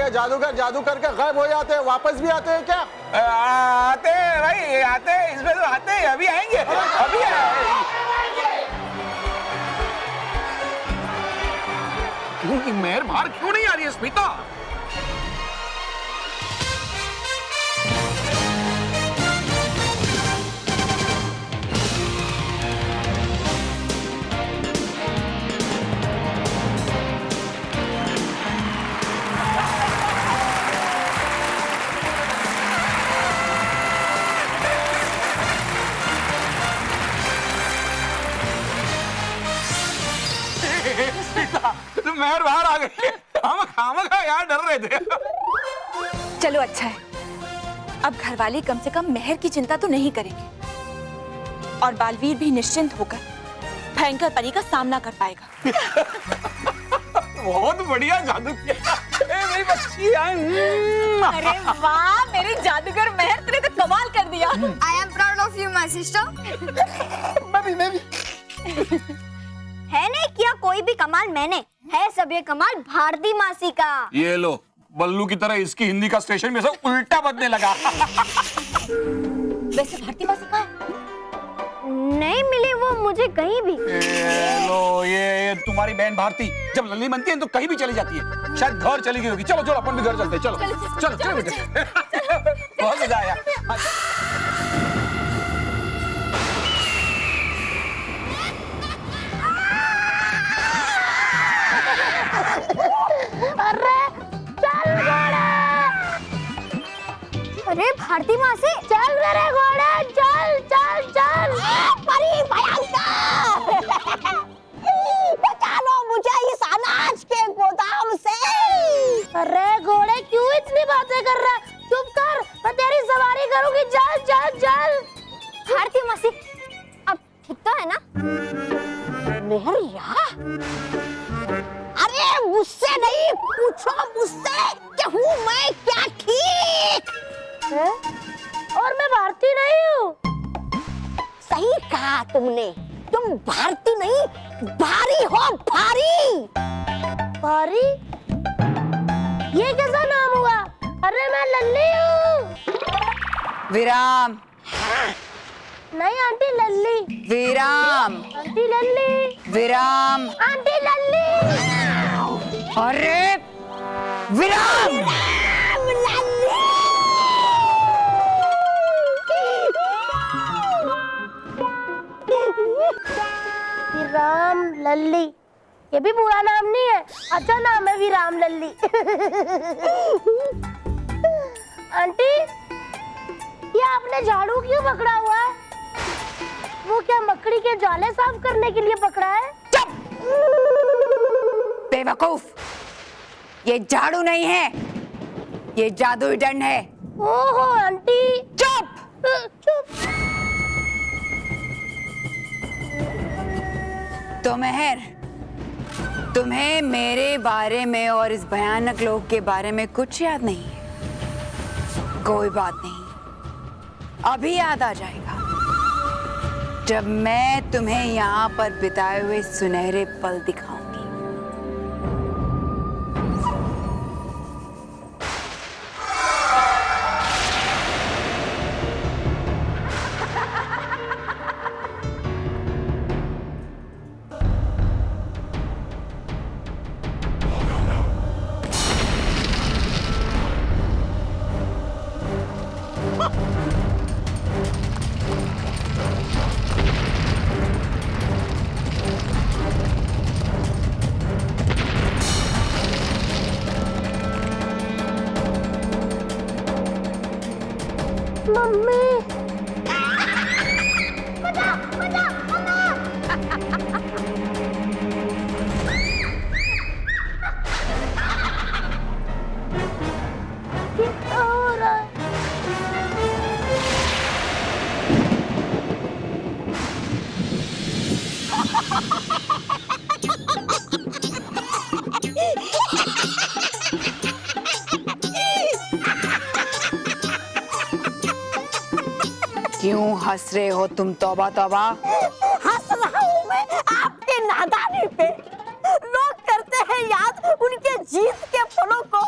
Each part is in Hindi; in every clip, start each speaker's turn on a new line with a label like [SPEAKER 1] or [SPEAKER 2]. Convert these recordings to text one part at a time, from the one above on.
[SPEAKER 1] ये जादूगर जादू करके गायब हो जाते हैं, वापस भी आते हैं क्या?
[SPEAKER 2] आते हैं भाई, आते हैं, इसमें तो आते हैं, अभी आएंगे, अभी आएंगे। क्यों मेहर बाहर क्यों नहीं आ रही है स्मिता? तो मेहर बाहर आ गई। हम यार डर रहे थे।
[SPEAKER 3] चलो अच्छा है, अब घरवाले कम से कम मेहर की चिंता तो नहीं करेंगे और बालवीर भी निश्चिंत होकर भयंकर परी का सामना कर पाएगा।
[SPEAKER 2] बहुत बढ़िया जादू किया। मेरी बच्ची
[SPEAKER 3] अरे वाह मेरी जादूगर मेहर, तूने तो कमाल कर दिया।
[SPEAKER 4] I am proud of you, my sister.
[SPEAKER 2] मैं भी।
[SPEAKER 4] है नहीं किया कोई भी कमाल मैंने, है सब ये कमाल भारती मासी का।
[SPEAKER 2] ये लो, बल्लू की तरह इसकी हिंदी का स्टेशन में से उल्टा बजने लगा।
[SPEAKER 3] वैसे भारती मासी कहाँ है?
[SPEAKER 4] नहीं मिली वो मुझे कहीं भी।
[SPEAKER 2] लो ये तुम्हारी बहन भारती जब लल्ली बनती है तो कहीं भी चली जाती है, शायद घर चली गई होगी। चलो चलो अपन भी घर चलते हैं। चलो बेटे। बहुत मजा आया।
[SPEAKER 4] अरे भारती मासी चल मेरे घोड़े, चल चल चल। परी भयंकर बचा लो मुझे इस अनाज के गोदाम से। अरे घोड़े क्यों इतनी बातें कर रहा है? चुप कर, मैं तेरी सवारी करूंगी। चल चल चल। भारती मासी अब ठीक तो है ना? मेहर यहाँ? अरे मुझसे नहीं पूछो, मुझसे कि हूँ मैं क्या ठीक है? और मैं भारती नहीं हूँ। सही कहा तुमने, तुम भारती नहीं भारी हो, भारी। भारी? ये कैसा नाम हुआ? अरे मैं लल्ली हूँ।
[SPEAKER 5] विराम।
[SPEAKER 4] नहीं आंटी लल्ली।
[SPEAKER 5] विराम।
[SPEAKER 4] आंटी लल्ली।
[SPEAKER 5] विराम।
[SPEAKER 4] आंटी लल्ली।
[SPEAKER 5] अरे विराम।
[SPEAKER 4] विराम लल्ली, ये भी बुरा नाम नहीं है, अच्छा नाम है विराम लल्ली। आंटी ये आपने झाड़ू क्यों पकड़ा हुआ है? वो क्या मकड़ी के जाले साफ करने के लिए पकड़ा है?
[SPEAKER 5] चुप बेवकूफ, ये झाड़ू नहीं है, ये जादुई दंड है।
[SPEAKER 4] ओहो आंटी।
[SPEAKER 5] चुप
[SPEAKER 4] चुप।
[SPEAKER 5] तो मेहर, तुम्हें मेरे बारे में और इस भयानक लोक के बारे में कुछ याद नहीं है? कोई बात नहीं, अभी याद आ जाएगा जब मैं तुम्हें यहाँ पर बिताए हुए सुनहरे पल दिखाऊंगी।
[SPEAKER 4] मम्मी क्या हो रहा है?
[SPEAKER 5] क्यों हंस रहे हो तुम? तौबा तौबा।
[SPEAKER 4] हंस रहा हूँ मैं आपके नादानी पे। लोग करते हैं याद उनके जीत के पलों को,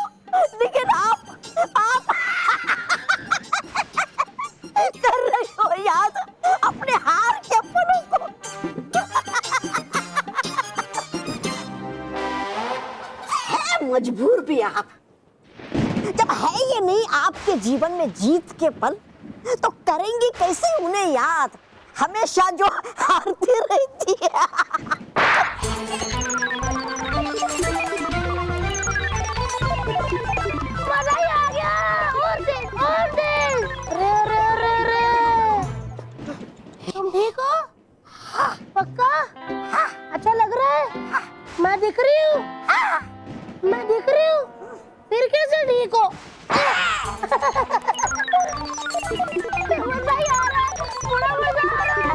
[SPEAKER 4] लेकिन भी आप। जब है ये नहीं आपके जीवन में जीत के पल, तो करेंगे कैसे उन्हें याद, हमेशा जो हारती रहती है। मजा ही आ गया, और दे। रे। तुम ठीक हो? पक्का? अच्छा लग रहा है? मैं दिख रही हूँ? मैं दिख रही हूँ? फिर कैसे ठीक हो? मजा ही आ रहा है, बड़ा मजा आ रहा है।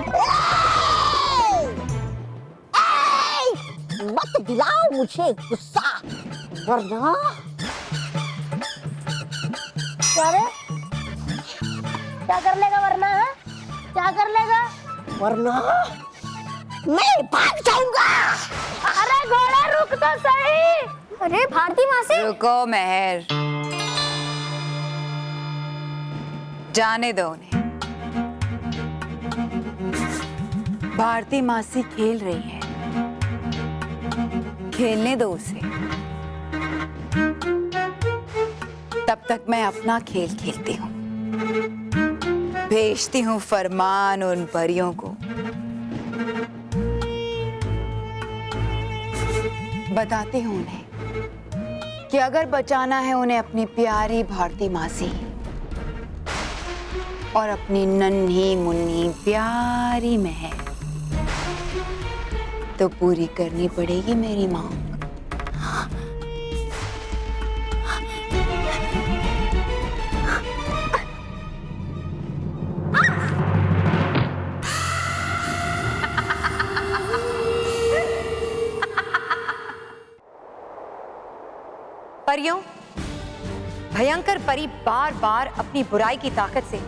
[SPEAKER 4] मत दिलाओ मुझे गुस्सा, वरना क्या कर लेगा वरना? है क्या कर लेगा वरना? मैं भाग जाऊंगा। अरे घोड़ा रुक तो सही। अरे भारती मासी,
[SPEAKER 5] रुको मेहर, जाने दो उन्हें। भारती मासी खेल रही है, खेलने दो उसे। तब तक मैं अपना खेल खेलती हूँ। भेजती हूँ फरमान उन परियों को, बताती हूँ उन्हें कि अगर बचाना है उन्हें अपनी प्यारी भारती मासी और अपनी नन्ही मुन्नी प्यारी महर, तो पूरी करनी पड़ेगी मेरी मांग। परियों, भयंकर परी बार बार अपनी बुराई की ताकत से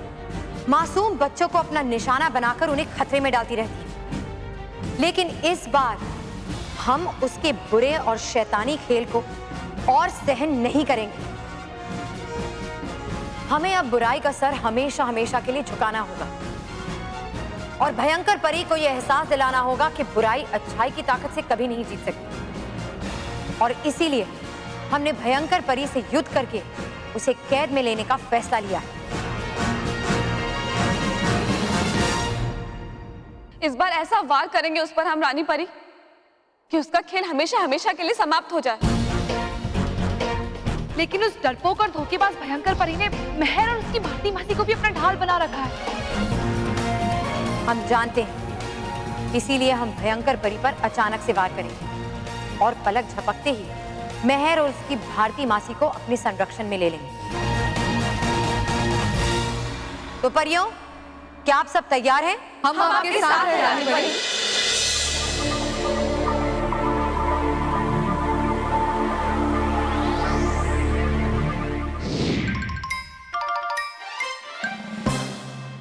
[SPEAKER 5] मासूम बच्चों को अपना निशाना बनाकर उन्हें खतरे में डालती रहती है। लेकिन इस बार हम उसके बुरे और शैतानी खेल को और सहन नहीं करेंगे। हमें अब बुराई का सर हमेशा हमेशा के लिए झुकाना होगा और भयंकर परी को यह एहसास दिलाना होगा कि बुराई अच्छाई की ताकत से कभी नहीं जीत सकती। और इसीलिए हमने भयंकर परी से युद्ध करके उसे कैद में लेने का फैसला लिया है।
[SPEAKER 3] इस बार ऐसा वार करेंगे उस पर हम रानी परी कि उसका खेल हमेशा हमेशा के लिए समाप्त हो जाए। लेकिन उस डरपोक और धोखेबाज भयंकर परी ने महर और उसकी भारती मासी को भी अपना ढाल बना रखा है।
[SPEAKER 5] हम जानते हैं, इसीलिए हम भयंकर परी पर अचानक से वार करेंगे और पलक झपकते ही महर और उसकी भारती मासी को अपने संरक्षण में ले लेंगे। तो परियों, क्या आप सब तैयार हैं?
[SPEAKER 3] हम आपके साथ हैं रानी परी।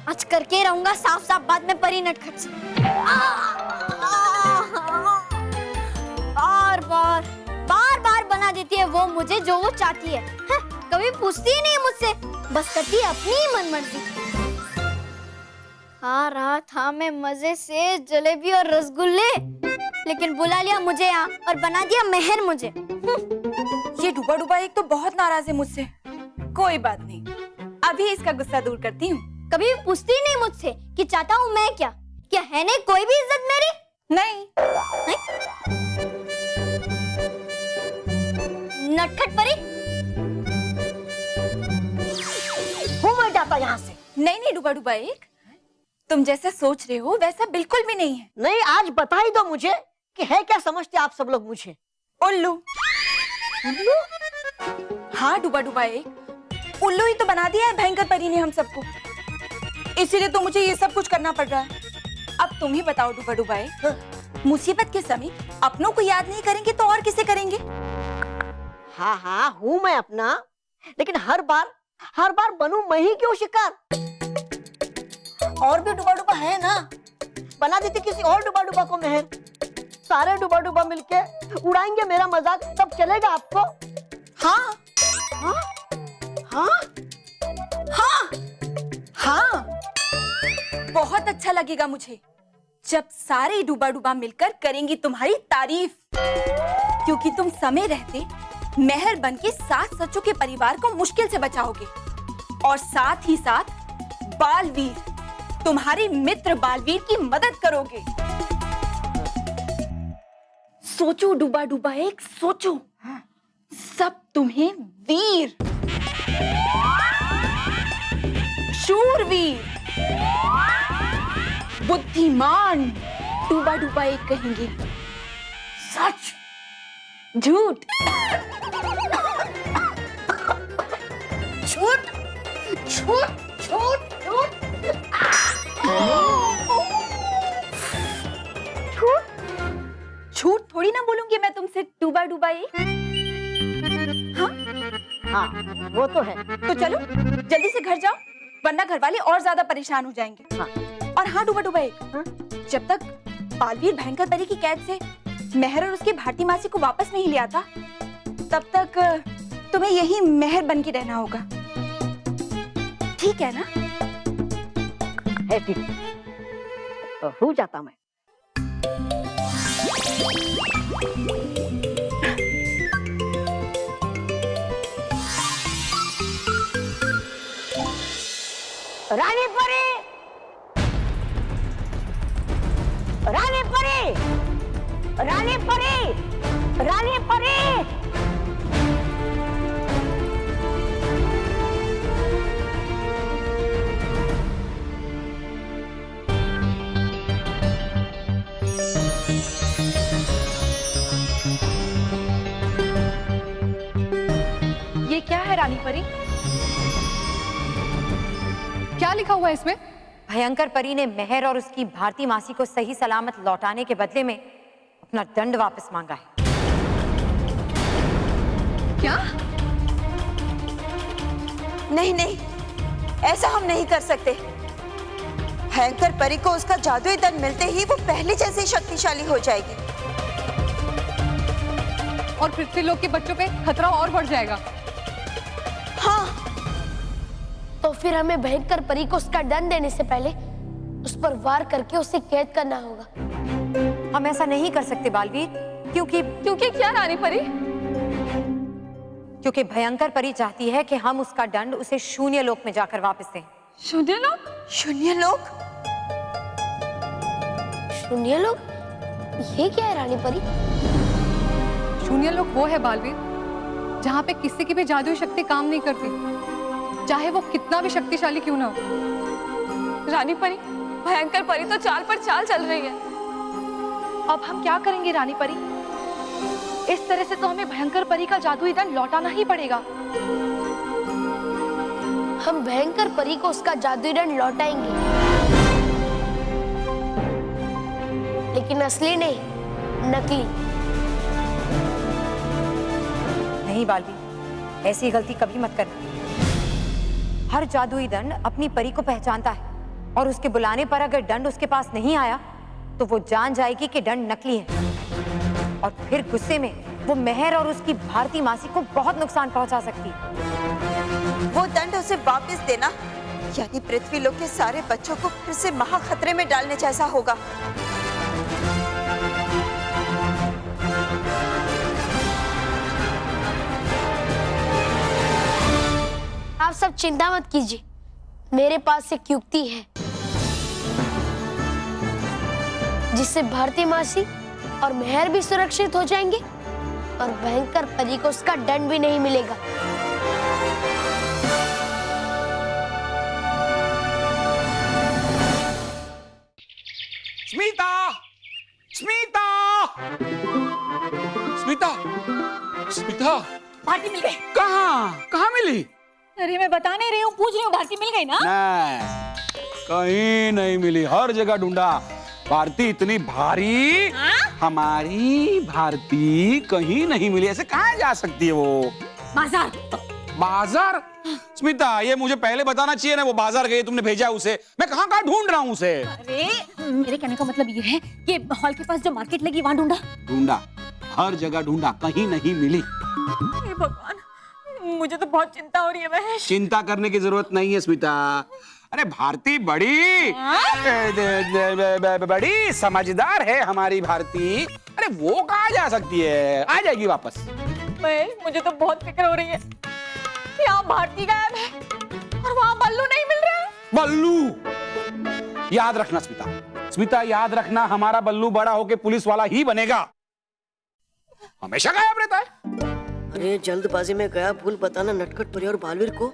[SPEAKER 4] आज करके रहूंगा साफ साफ बात में परी नटखट से। बार बार बना देती है वो मुझे जो वो चाहती है। कभी पूछती ही नहीं मुझसे, बस करती है अपनी ही मनमर्जी। खा रहा था मैं मजे से जलेबी और रसगुल्ले, लेकिन बुला लिया मुझे यहाँ और बना दिया महर मुझे।
[SPEAKER 3] ये डूबा डूबा एक तो बहुत नाराज है मुझसे। कोई बात नहीं, अभी इसका गुस्सा दूर करती हूँ।
[SPEAKER 4] कभी भी पूछती ही नहीं मुझसे कि चाहता हूँ मैं क्या है नहीं कोई भी इज्जत मेरी?
[SPEAKER 3] नहीं।
[SPEAKER 4] नटखट परी, हूँ मैं जाता यहाँ से।
[SPEAKER 3] नहीं डूबा डूबा एक, तुम जैसा सोच रहे हो वैसा बिल्कुल भी नहीं है।
[SPEAKER 4] नहीं, आज बता ही दो मुझे कि है क्या समझते आप सब लोग मुझे?
[SPEAKER 3] उल्लू।
[SPEAKER 4] उल्लू?
[SPEAKER 3] हाँ डूबा डूबा एक, उल्लू ही तो बना दिया है भयंकर परी ने हम सबको, इसीलिए तो मुझे ये सब कुछ करना पड़ रहा है। अब तुम ही बताओ डूबा डूबा एक, मुसीबत के समय अपनों को याद नहीं करेंगे तो और किसे करेंगे?
[SPEAKER 4] हाँ हूँ मैं अपना, लेकिन हर बार बनूं मैं ही क्यों शिकार? और भी डुबा डुबा है ना, बना देती किसी और डुबा डुबा को महर। सारे डुबा डुबा मिलके उड़ाएंगे मेरा मजाक, तब चलेगा आपको?
[SPEAKER 3] हाँ
[SPEAKER 4] हाँ हाँ
[SPEAKER 3] हाँ हाँ, बहुत अच्छा लगेगा मुझे जब सारे डूबा डूबा मिलकर करेंगी तुम्हारी तारीफ, क्योंकि तुम समय रहते मेहर बन के 7 सचों के परिवार को मुश्किल से बचाओगे और साथ ही साथ बालवीर, तुम्हारे मित्र बालवीर की मदद करोगे। सोचो डूबा डूबा एक, सोचो। सब तुम्हें वीर, शूरवीर, बुद्धिमान डूबा डूबा एक कहेंगे। सच, झूठ, झूठ, झूठ, झूठ, झूठ, झूठ थोड़ी ना बोलूंगी मैं तुमसे डूबा डूबा एक। हाँ
[SPEAKER 4] हाँ वो तो है।
[SPEAKER 3] तो चलो जल्दी से घर जाओ, वरना घर वाले और ज्यादा परेशान हो जाएंगे।
[SPEAKER 4] हाँ।
[SPEAKER 3] और हाँ डूबा डूबा एक, जब तक बालवीर भयंकर परी की कैद से मेहर और उसकी भारती मासी को वापस नहीं ले आता, तब तक तुम्हें यही मेहर बन के रहना होगा, ठीक है ना?
[SPEAKER 4] है ठीक, तो हो जाता मैं। रानी परी, रानी परी, रानी परी, रानी परी।
[SPEAKER 3] ये क्या है रानी परी?
[SPEAKER 6] क्या लिखा हुआ है इसमें?
[SPEAKER 5] भयंकर परी ने मेहर और उसकी भारती मासी को सही सलामत लौटाने के बदले में अपना दंड वापस मांगा है।
[SPEAKER 6] क्या?
[SPEAKER 3] नहीं नहीं, ऐसा हम नहीं कर सकते। भयंकर परी को उसका जादुई दंड मिलते ही वो पहले जैसे शक्तिशाली हो जाएगी।
[SPEAKER 6] और पृथ्वीलोक के बच्चों पे खतरा और बढ़ जाएगा।
[SPEAKER 3] हाँ,
[SPEAKER 7] तो फिर हमें भयंकर परी को उसका दंड देने से पहले उस पर वार करके उसे कैद करना होगा।
[SPEAKER 5] हम ऐसा नहीं कर सकते बालवीर, क्योंकि
[SPEAKER 6] क्या रानी परी?
[SPEAKER 5] क्योंकि भयंकर परी चाहती है कि हम उसका दंड उसे शून्य लोक में जाकर वापस दें।
[SPEAKER 6] शून्य लोक?
[SPEAKER 3] शून्य लोक?
[SPEAKER 7] शून्य लोक? ये क्या है रानी परी?
[SPEAKER 6] शून्य लोक वो है बालवीर जहाँ पे किसी की भी जादुई शक्ति काम नहीं करती, चाहे वो कितना भी शक्तिशाली क्यों ना हो।
[SPEAKER 8] रानी परी, भयंकर परी तो चाल पर चाल चल रही है। अब हम क्या करेंगे रानी परी? इस तरह से तो हमें भयंकर परी का जादुई दंड लौटाना ही पड़ेगा।
[SPEAKER 7] हम भयंकर परी को उसका जादुई दंड लौटाएंगे, लेकिन असली नहीं, नकली।
[SPEAKER 5] नहीं बालवीर, ऐसी गलती कभी मत करना। हर जादुई दंड अपनी परी को पहचानता है और उसके बुलाने पर अगर दंड उसके पास नहीं आया तो वो जान जाएगी कि दंड नकली है, और फिर गुस्से में वो मेहर और उसकी भारती मासी को बहुत नुकसान पहुंचा सकती है।
[SPEAKER 3] वो दंड उसे वापस देना यानी पृथ्वी लोक के सारे बच्चों को फिर से महा खतरे में डालने जैसा होगा।
[SPEAKER 7] आप सब चिंता मत कीजिए, मेरे पास एक युक्ति है जिससे भारती मासी और मेहर भी सुरक्षित हो जाएंगे और भयंकर परी को उसका दंड भी नहीं मिलेगा।
[SPEAKER 2] स्मिता, स्मिता, स्मिता, स्मिता,
[SPEAKER 3] भारती मिल गई।
[SPEAKER 2] कहाँ मिली?
[SPEAKER 3] अरे मैं बता नहीं रही हूँ, पूछ रही हूँ। भारती मिल गई ना?
[SPEAKER 2] नहीं, कहीं नहीं मिली, हर जगह ढूंढा। भारती इतनी भारी, हमारी भारती कहीं नहीं मिली। ऐसे कहाँ जा सकती है वो?
[SPEAKER 3] बाजार।
[SPEAKER 2] बाजार? स्मिता, ये मुझे पहले बताना चाहिए ना। वो बाजार गई, तुमने भेजा उसे, मैं कहाँ कहाँ ढूंढ रहा हूँ उसे।
[SPEAKER 3] अरे मेरे कहने का मतलब ये है कि हॉल के पास जो मार्केट लगी वहाँ ढूंढा।
[SPEAKER 2] ढूंढा, हर जगह ढूंढा, कहीं नहीं मिली।
[SPEAKER 3] हे भगवान, मुझे तो बहुत चिंता हो रही है महेश।
[SPEAKER 2] चिंता करने की जरूरत नहीं है स्मिता। अरे भारती बड़ी बड़ी समझदार है हमारी भारती। अरे वो कहाँ जा सकती है, आ जाएगी वापस।
[SPEAKER 3] महेश, मुझे तो बहुत फिक्र हो रही है। यहाँ भारती गायब है और वहाँ बल्लू नहीं मिल रहा है।
[SPEAKER 2] बल्लू, याद रखना स्मिता, स्मिता याद रखना, हमारा बल्लू बड़ा होके पुलिस वाला ही बनेगा, हमेशा गायब रहता है।
[SPEAKER 9] अरे जल्दबाजी में गया भूल बताना नटखट परी और बालवीर को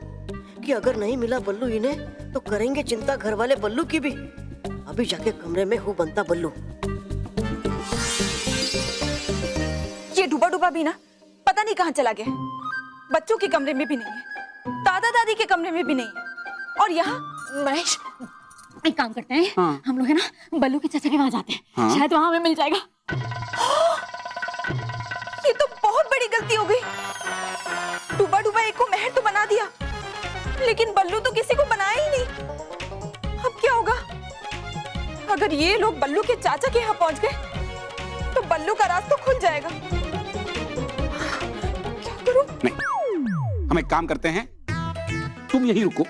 [SPEAKER 9] कि अगर नहीं मिला बल्लू इन्हें तो करेंगे चिंता घर वाले बल्लू की भी। अभी जाके कमरे में हूँ बनता बल्लू।
[SPEAKER 3] ये डूबा डूबा भी ना पता नहीं कहाँ चला गया है। बच्चों के कमरे में भी नहीं है, दादा दादी के कमरे में भी नहीं है, और यहाँ
[SPEAKER 4] महेश, एक काम करते हैं,
[SPEAKER 2] हाँ।
[SPEAKER 4] हम लोग है ना बल्लू के चाचा के वहां जाते हैं,
[SPEAKER 2] हाँ।
[SPEAKER 4] शायद वहां हमें मिल जाएगा।
[SPEAKER 3] ये तो बहुत बड़ी गलती हो गई। डूबा डूबा एक को मेहर तो बना दिया, लेकिन बल्लू तो किसी को बनाया ही नहीं। अब क्या होगा? अगर ये लोग बल्लू के चाचा के यहाँ पहुंच गए तो बल्लू का रास्ता खुल जाएगा। क्या करूं?
[SPEAKER 2] नहीं, हम एक काम करते हैं, तुम यहीं रुको,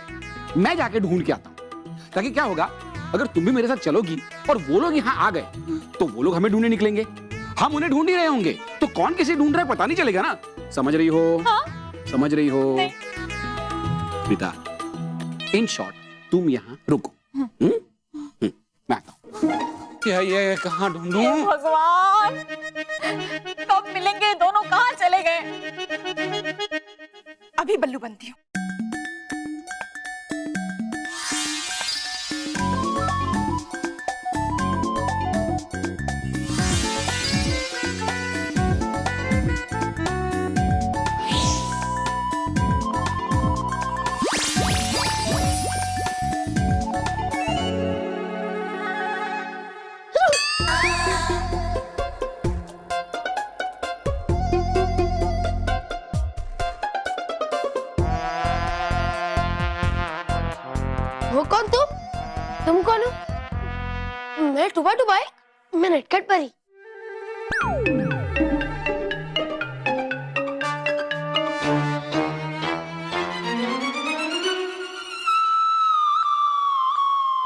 [SPEAKER 2] मैं जाके ढूंढ के आता हूं, ताकि क्या होगा अगर तुम भी मेरे साथ चलोगी और वो लोग यहाँ आ गए तो वो लोग हमें ढूंढने निकलेंगे, हम उन्हें ढूंढ ही रहे होंगे, तो कौन किसे ढूंढ रहा है पता नहीं चलेगा ना। समझ रही हो?
[SPEAKER 3] हाँ?
[SPEAKER 2] समझ रही हो?
[SPEAKER 3] नहीं।
[SPEAKER 2] बेटा, इन शॉर्ट तुम यहाँ रुको, मैं आता हूँ। ये कहाँ ढूंढूं?
[SPEAKER 3] हे भगवान, कब मिलेंगे? दोनों कहाँ चले गए? अभी बल्लू बनती हूँ।
[SPEAKER 7] वो कौन तुम कौन हो? मैं डूबा डूबा है, मैं नटखट परी।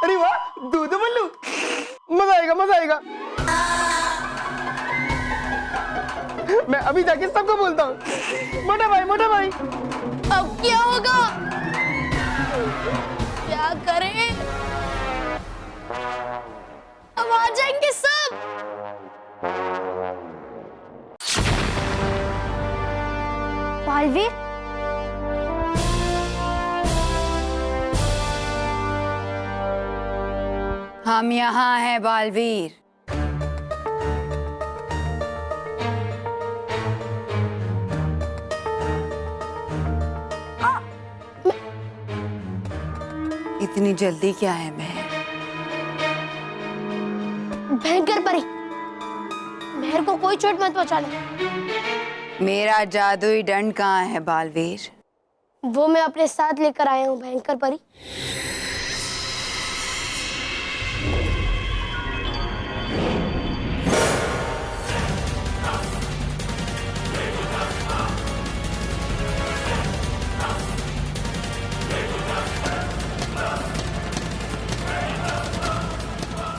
[SPEAKER 9] अरे वाह, दूध बल्लू, मजा आएगा मजा आएगा। मैं अभी जाके सबको बोलता हूँ, मोटा भाई मोटा भाई।
[SPEAKER 7] अब क्या होगा? क्या करें? अब आ जाएंगे सब। बालवीर,
[SPEAKER 5] हम यहाँ हैं बालवीर। इतनी जल्दी क्या है मैं?
[SPEAKER 7] भयंकर परी, मेहर को कोई चोट मत पहुंचाना।
[SPEAKER 5] मेरा जादुई दंड कहाँ है बालवीर?
[SPEAKER 7] वो मैं अपने साथ लेकर आया हूँ भयंकर परी।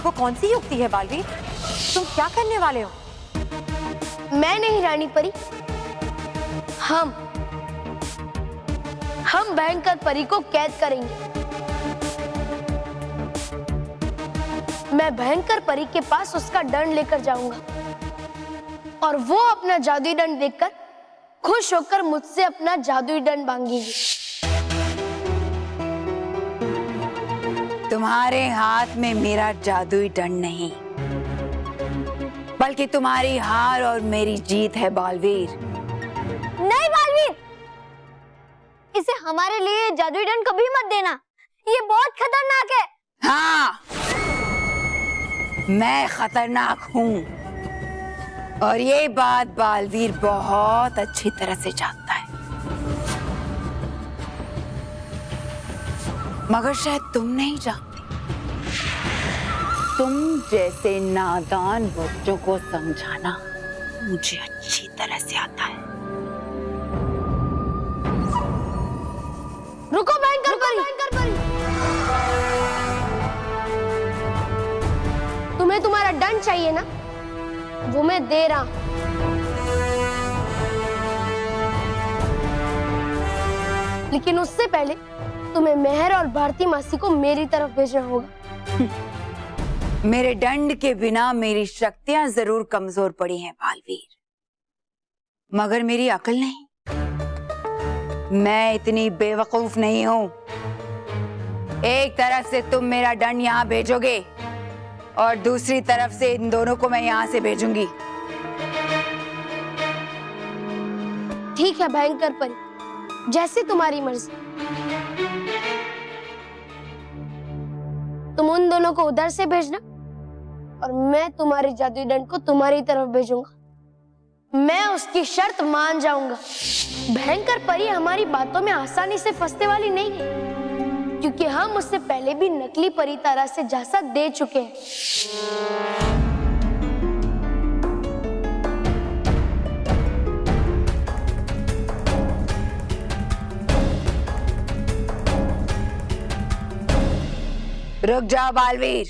[SPEAKER 3] वो कौन सी युक्ति है बालवीर? तुम क्या करने वाले हो?
[SPEAKER 7] मैं नहीं रानी परी, हम भयंकर परी को कैद करेंगे। मैं भयंकर परी के पास उसका दंड लेकर जाऊंगा और वो अपना जादुई दंड देखकर खुश होकर मुझसे अपना जादुई दंड मांगेगी।
[SPEAKER 5] तुम्हारे हाथ में मेरा जादुई दंड नहीं, बल्कि तुम्हारी हार और मेरी जीत है बालवीर।
[SPEAKER 4] नहीं बालवीर, इसे हमारे लिए जादुई दंड कभी मत देना, ये बहुत खतरनाक है।
[SPEAKER 5] हाँ, मैं खतरनाक हूँ और ये बात बालवीर बहुत अच्छी तरह से जानता है, मगर शायद तुम नहीं जानते। तुम जैसे नादान बच्चों को समझाना मुझे अच्छी तरह से आता है।
[SPEAKER 7] रुको भयंकर परी, तुम्हें तुम्हारा दंड चाहिए ना? वो मैं दे रहा हूं। लेकिन उससे पहले तुम्हें मेहर और भारती मासी को मेरी तरफ भेजना होगा।
[SPEAKER 5] मेरे दंड के बिना मेरी शक्तियां जरूर कमजोर पड़ी हैं बालवीर, मगर मेरी अकल नहीं। मैं इतनी बेवकूफ नहीं हूं। एक तरफ से तुम मेरा दंड यहां भेजोगे और दूसरी तरफ से इन दोनों को मैं यहां से भेजूंगी।
[SPEAKER 7] ठीक है भयंकर परी, जैसी तुम्हारी मर्जी। तुम उन दोनों को उधर से भेजना और मैं तुम्हारी जादुई दंड को तुम्हारी तरफ भेजूंगा। मैं उसकी शर्त मान जाऊंगा। भयंकर परी हमारी बातों में आसानी से फंसने वाली नहीं है, क्योंकि हम उससे पहले भी नकली परी तारा से झांसा दे चुके हैं।
[SPEAKER 5] रुक जाओ बालवीर,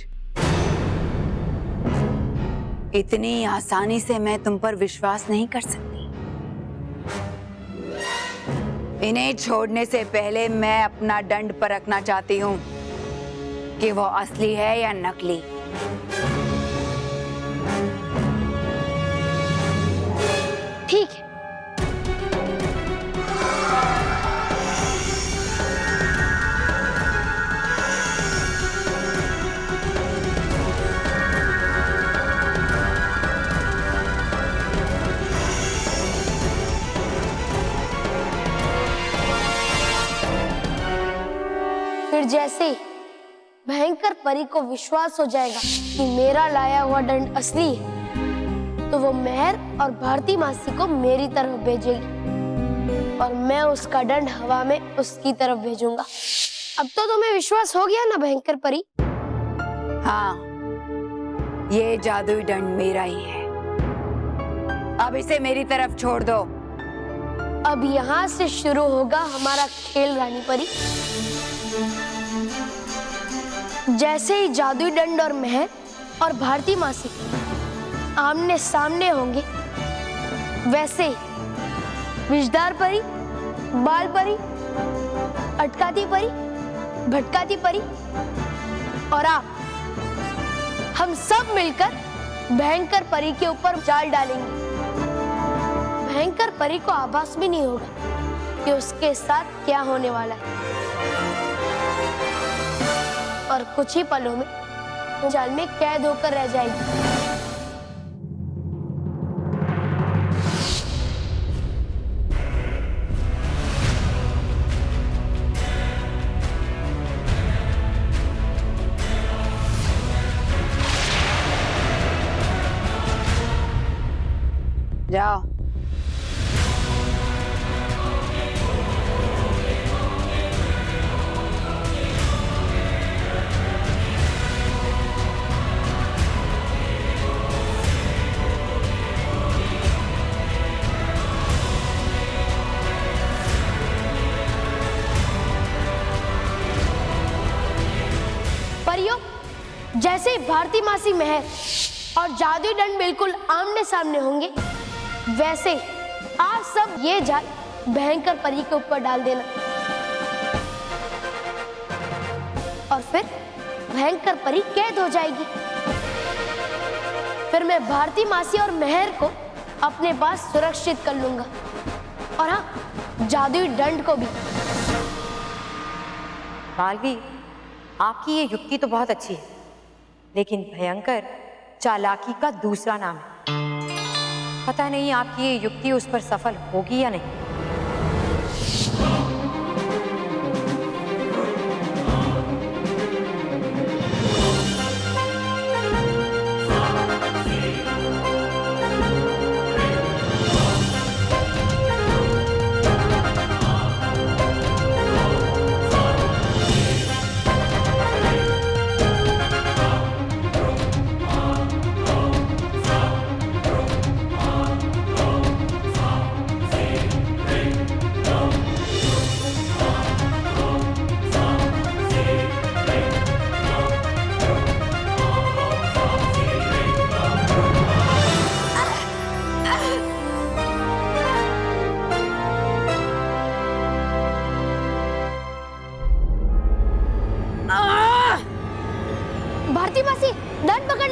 [SPEAKER 5] इतनी आसानी से मैं तुम पर विश्वास नहीं कर सकती। इन्हें छोड़ने से पहले मैं अपना दंड परखना चाहती हूँ कि वो असली है या नकली।
[SPEAKER 7] ठीक है। फिर जैसे ही भयंकर परी को विश्वास हो जाएगा कि मेरा लाया हुआ दंड असली है, तो वो मेहर और भारती मासी को मेरी तरफ भेजेगी और मैं उसका दंड हवा में उसकी तरफ भेजूंगा। अब तो तुम्हें विश्वास हो गया ना भयंकर परी?
[SPEAKER 5] हाँ, ये जादुई दंड मेरा ही है। अब इसे मेरी तरफ छोड़ दो।
[SPEAKER 7] अब यहाँ से शुरू होगा हमारा खेल रानी परी। जैसे ही जादुई दंड और मेहर और भारती मासी आमने सामने होंगे, वैसे ही विषधार परी, बाल परी, अटकाती परी, भटकाती परी और आप, हम सब मिलकर भयंकर परी के ऊपर जाल डालेंगे। भयंकर परी को आभास भी नहीं होगा कि उसके साथ क्या होने वाला है, और कुछ ही पलों में जाल में कैद होकर रह जाएगी।
[SPEAKER 5] जाओ।
[SPEAKER 7] परियों, जैसे ही भारती मासी मेहर और जादुई दंड बिल्कुल आमने सामने होंगे, वैसे ही आप सब ये जाल भयंकर परी के ऊपर डाल देना और फिर भयंकर परी कैद हो जाएगी। फिर मैं भारती मासी और मेहर को अपने पास सुरक्षित कर लूंगा, और हाँ, जादुई दंड को भी।
[SPEAKER 10] बालवीर, आपकी ये युक्ति तो बहुत अच्छी है, लेकिन भयंकर चालाकी का दूसरा नाम है। पता नहीं आपकी ये युक्ति उस पर सफल होगी या नहीं।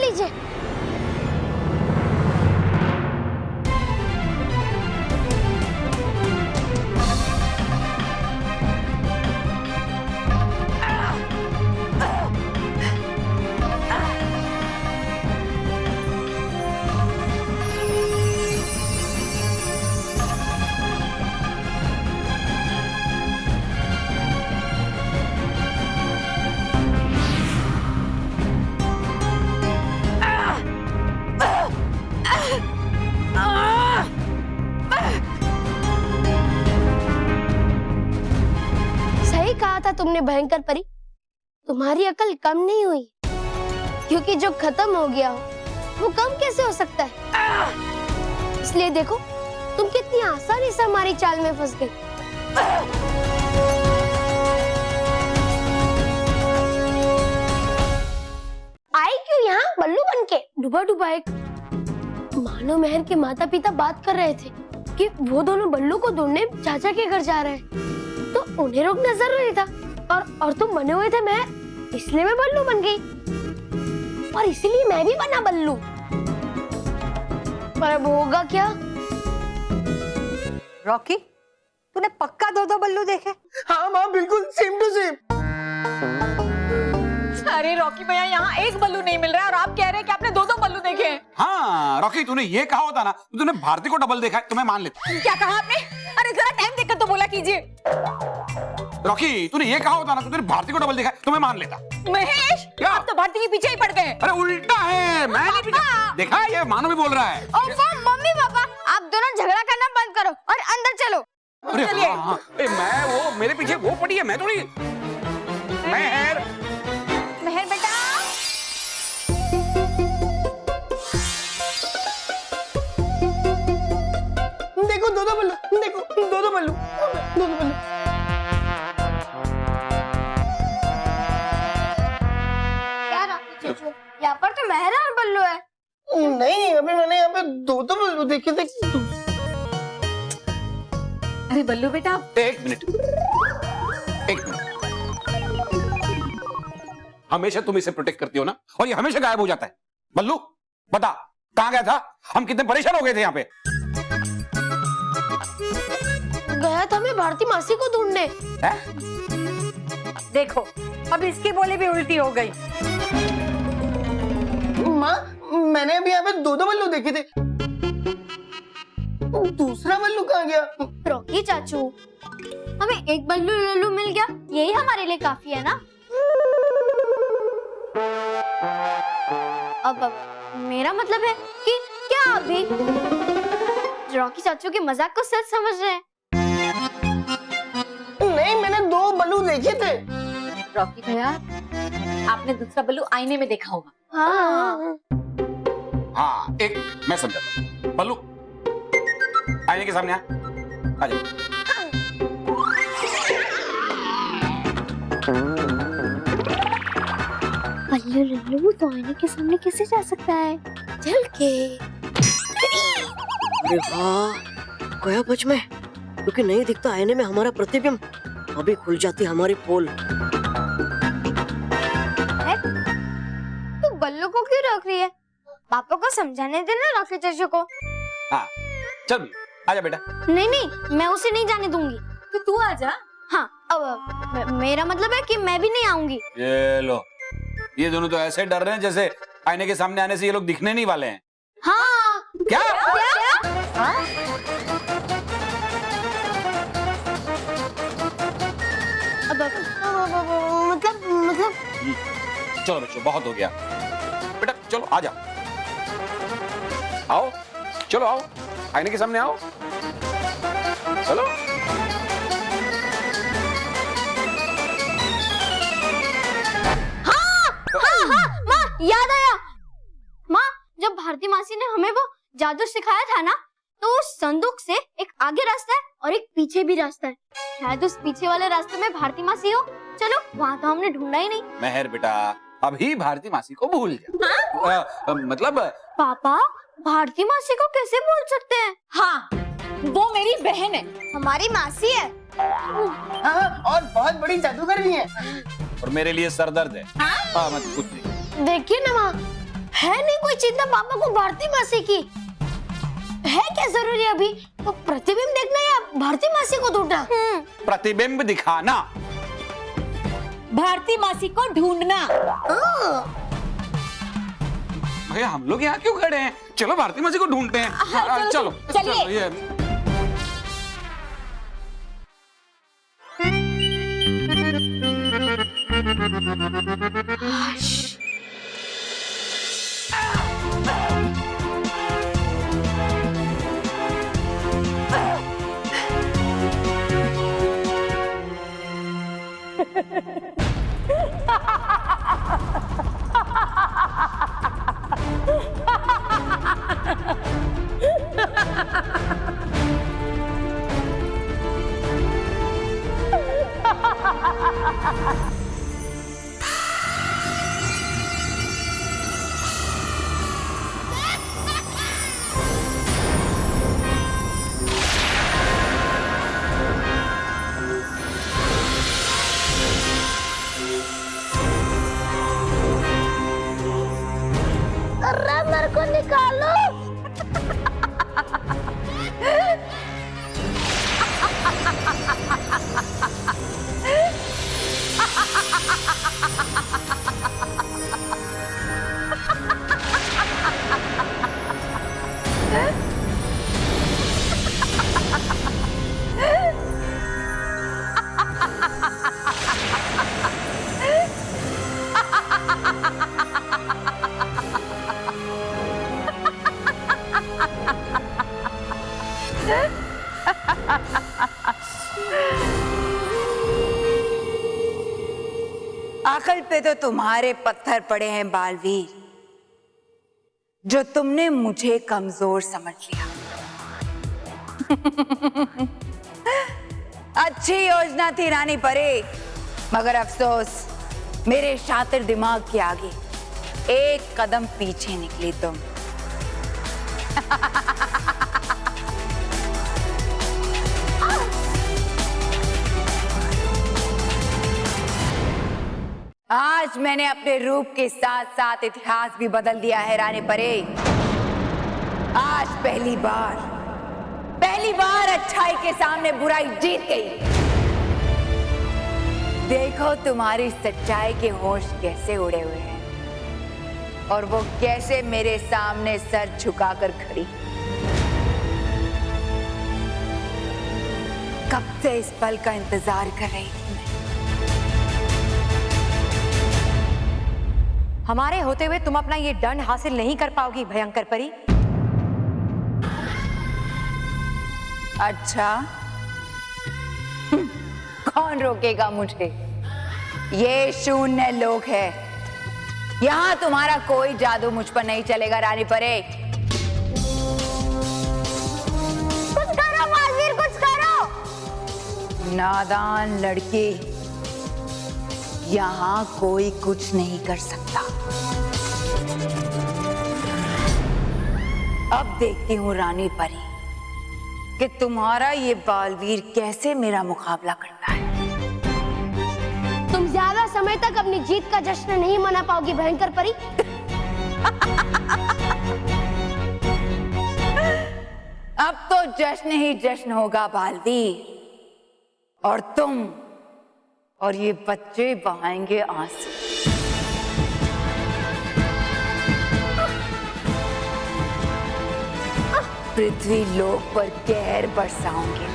[SPEAKER 7] लीजिए। सही कहा था तुमने भयंकर परी, तुम्हारी अकल कम नहीं हुई, क्योंकि जो खत्म हो गया हो वो कम कैसे हो सकता है। इसलिए देखो तुम कितनी आसानी से हमारी चाल में फंस गई। आई क्यों यहाँ बल्लू बनके? डूबा डूबा एक मानो महर के माता पिता बात कर रहे थे कि वो दोनों बल्लू को ढूंढने चाचा के घर जा रहे हैं, तो उन्हें रोकना जरूरी था। और तुम बने हुए थे महर, इसलिए मैं बल्लू बन गई और इसीलिए मैं भी बना बल्लू। पर अब होगा क्या?
[SPEAKER 10] रॉकी, तूने पक्का दो बल्लू देखे?
[SPEAKER 9] हाँ माँ, बिल्कुल सेम टू सेम।
[SPEAKER 8] अरे रॉकी भैया, यहाँ एक बल्लू नहीं मिल रहा है और आप कह रहे हैं कि आपने दो बल्लू देखे हैं।
[SPEAKER 2] हाँ रॉकी, तूने ये कहा होता ना, तूने भारती को डबल देखा है तो मैं मान लेता।
[SPEAKER 8] क्या कहा आपने? अरे जरा टाइम देखकर तो बोला कीजिए।
[SPEAKER 2] रॉकी, तूने ये कहा होता ना, तूने भारती को डबल देखा है तो मैं मान लेता।
[SPEAKER 8] महेश,
[SPEAKER 2] क्या?
[SPEAKER 8] आप तो भारती के पीछे ही पड़ गए।
[SPEAKER 2] अरे उल्टा है, मैं नहीं पीछे देखा, ये मानो भी बोल रहा है।
[SPEAKER 7] मम्मी पापा, आप दोनों झगड़ा करना बंद करो और अंदर चलो।
[SPEAKER 2] अरे
[SPEAKER 8] चलिए।
[SPEAKER 2] हाँ, हाँ। मैं वो मेरे पीछे वो पड़ी है, मैं थोड़ी।
[SPEAKER 8] महर बेटा,
[SPEAKER 9] देखो दो बल्लू, देखो दो बल्लू, दो बल्लू।
[SPEAKER 7] यहाँ पर तो महर और बल्लू है।
[SPEAKER 9] नहीं, अभी मैंने यहाँ पे दो बल्लू देखे थे।
[SPEAKER 8] अरे बल्लू बेटा,
[SPEAKER 2] एक मिनट। हमेशा तुम इसे प्रोटेक्ट करती हो ना, और ये हमेशा गायब हो जाता है। बल्लू बता, कहाँ गया था? हम कितने परेशान हो गए थे यहाँ पे।
[SPEAKER 7] गया था मैं भारती मासी को ढूंढने।
[SPEAKER 10] देखो, अब इसकी बोली भी उल्टी हो गई।
[SPEAKER 9] माँ, मैंने अभी यहाँ पे दो बल्लू देखे थे। दूसरा बल्लू कहाँ गया?
[SPEAKER 7] रॉकी चाचू, हमें एक बल्लू लल्लू मिल गया, यही हमारे लिए काफी है ना। अब मेरा मतलब है कि क्या अभी रॉकी चाचू के मजाक को सच समझ रहे हैं?
[SPEAKER 9] नहीं, मैंने दो बल्लू देखे थे।
[SPEAKER 8] रॉकी भैया, आपने दूसरा बल्लू आईने में देखा होगा।
[SPEAKER 7] हाँ।
[SPEAKER 2] हाँ, एक मैं समझाता हूँ। बल्लू आईने के सामने आ जा।
[SPEAKER 7] बल्लू लल्लू तो आईने के सामने कैसे जा सकता है? चल के।
[SPEAKER 9] अरे वाह, गया बच में, क्योंकि नहीं दिखता आईने में हमारा प्रतिबिंब। अभी खुल जाती हमारी पोल।
[SPEAKER 7] तू बल्लू को क्यों रोक रही है? पापा को समझाने देना रॉकी चाचू को।
[SPEAKER 2] हाँ चल आजा बेटा।
[SPEAKER 7] नहीं नहीं, मैं उसे नहीं जाने दूंगी।
[SPEAKER 8] तो तू आजा।
[SPEAKER 7] हाँ, अब मेरा मतलब है कि मैं भी नहीं आऊंगी।
[SPEAKER 2] ये लो, ये दोनों तो ऐसे डर रहे हैं जैसे आईने के सामने आने से ये लोग दिखने नहीं वाले हैं।
[SPEAKER 7] हाँ।
[SPEAKER 2] क्या?
[SPEAKER 7] मतलब
[SPEAKER 2] चलो बच्चों, बहुत हो गया। बेटा चलो आजा, आओ, चलो आओ, आईने के सामने आओ, चलो।
[SPEAKER 7] माँ, याद आया। माँ, जब भारती मासी ने हमें वो जादू सिखाया था ना, तो उस संदूक से एक आगे रास्ता है और एक पीछे भी रास्ता है। शायद उस पीछे वाले रास्ते में भारती मासी हो। चलो, वहाँ तो हमने ढूंढा ही नहीं।
[SPEAKER 2] मेहर बेटा, अभी भारती मासी को भूल जा। मतलब
[SPEAKER 7] पापा, भारती मासी को कैसे भूल सकते हैं?
[SPEAKER 8] हाँ, वो मेरी बहन है।
[SPEAKER 7] हमारी मासी है।
[SPEAKER 9] हाँ, और बहुत बड़ी जादूगर भी है।
[SPEAKER 2] और मेरे लिए सरदर्द है। हाँ, मत कुछ नहीं।
[SPEAKER 7] देखिए ना माँ, है नहीं कोई चिंता पापा को भारती मासी की। है क्या जरूरी अभी तो प्रतिबिंब देखना या भारती मासी को ढूंढना?
[SPEAKER 2] प्रतिबिंब दिखाना,
[SPEAKER 4] भारती मासी को ढूंढना।
[SPEAKER 2] भैया हम लोग यहाँ क्यों खड़े हैं? चलो भारती मासी को ढूंढते हैं। चलो
[SPEAKER 4] चलिए।
[SPEAKER 2] ये
[SPEAKER 7] अरे मेरे को निकालो।
[SPEAKER 5] अकल पे तो तुम्हारे पत्थर पड़े हैं बालवीर, जो तुमने मुझे कमजोर समझ लिया। अच्छी योजना थी रानी परी, मगर अफसोस मेरे शातिर दिमाग के आगे एक कदम पीछे निकली तुम। आज मैंने अपने रूप के साथ साथ इतिहास भी बदल दिया है रानी परी। आज पहली बार अच्छाई के सामने बुराई जीत गई। देखो तुम्हारी सच्चाई के होश कैसे उड़े हुए हैं और वो कैसे मेरे सामने सर झुकाकर खड़ी। कब से इस पल का इंतजार कर रही थी।
[SPEAKER 10] हमारे होते हुए तुम अपना ये दंड हासिल नहीं कर पाओगी भयंकर परी।
[SPEAKER 5] अच्छा, कौन रोकेगा मुझे? ये शून्य लोक है, यहाँ तुम्हारा कोई जादू मुझ पर नहीं चलेगा रानी परी।
[SPEAKER 7] कुछ करो बालवीर, कुछ करो।
[SPEAKER 5] नादान लड़की, यहाँ कोई कुछ नहीं कर सकता। अब देखती हूँ रानी परी कि तुम्हारा ये बालवीर कैसे मेरा मुकाबला करता है।
[SPEAKER 7] तुम ज्यादा समय तक अपनी जीत का जश्न नहीं मना पाओगी भयंकर परी।
[SPEAKER 5] अब तो जश्न ही जश्न होगा बालवीर, और तुम और ये बच्चे बहाएंगे आंसू। पृथ्वी लोक पर कहर बरसाऊंगी।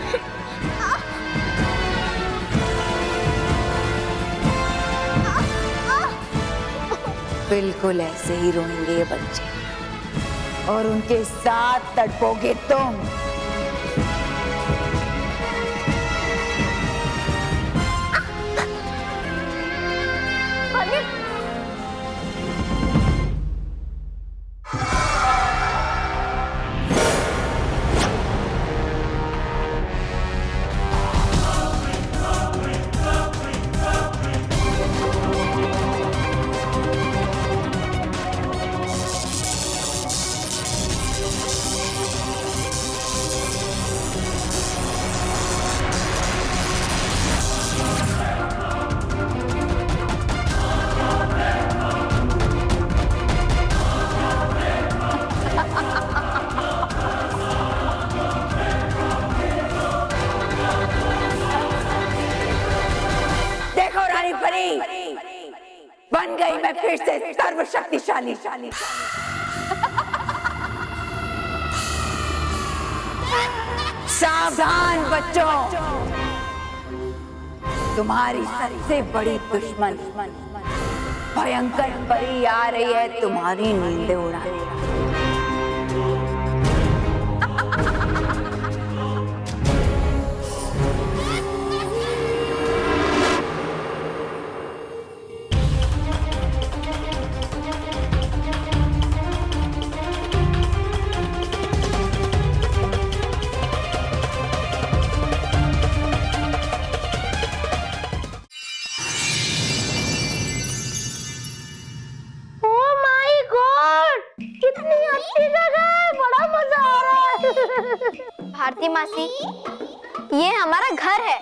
[SPEAKER 5] बिल्कुल ऐसे ही रोएंगे ये बच्चे, और उनके साथ तड़पोगे तुम। फिर से सर्वशक्तिशाली। सावधान बच्चों, तुम्हारी सबसे बड़ी दुश्मन भयंकर परी आ रही है तुम्हारी नींदें उड़ाने।
[SPEAKER 7] भारती मासी, ये हमारा घर है।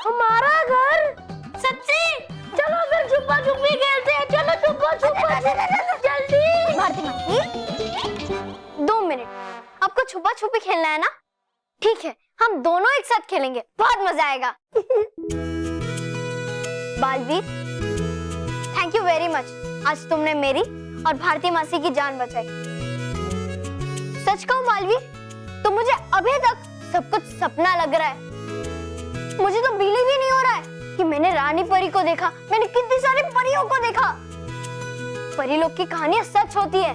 [SPEAKER 7] हमारा घर? सच्ची? चलो फिर छुपा छुपी खेलते हैं। चलो छुपा छुपा जल्दी। भारती मासी 2 मिनट, आपको छुपा छुपी खेलना है ना? ठीक है, हम दोनों एक साथ खेलेंगे, बहुत मजा आएगा। Baalveer, thank you very much. आज तुमने मेरी और भारती मासी की जान बचाई। सच कहूं बालवीर, तो मुझे अभी तक सब कुछ सपना लग रहा है। मुझे तो बिलीव ही नहीं हो रहा है कि मैंने रानी परी को देखा। मैंने कितनी सारी परियों को देखा। परीलोक की कहानियां सच होती है।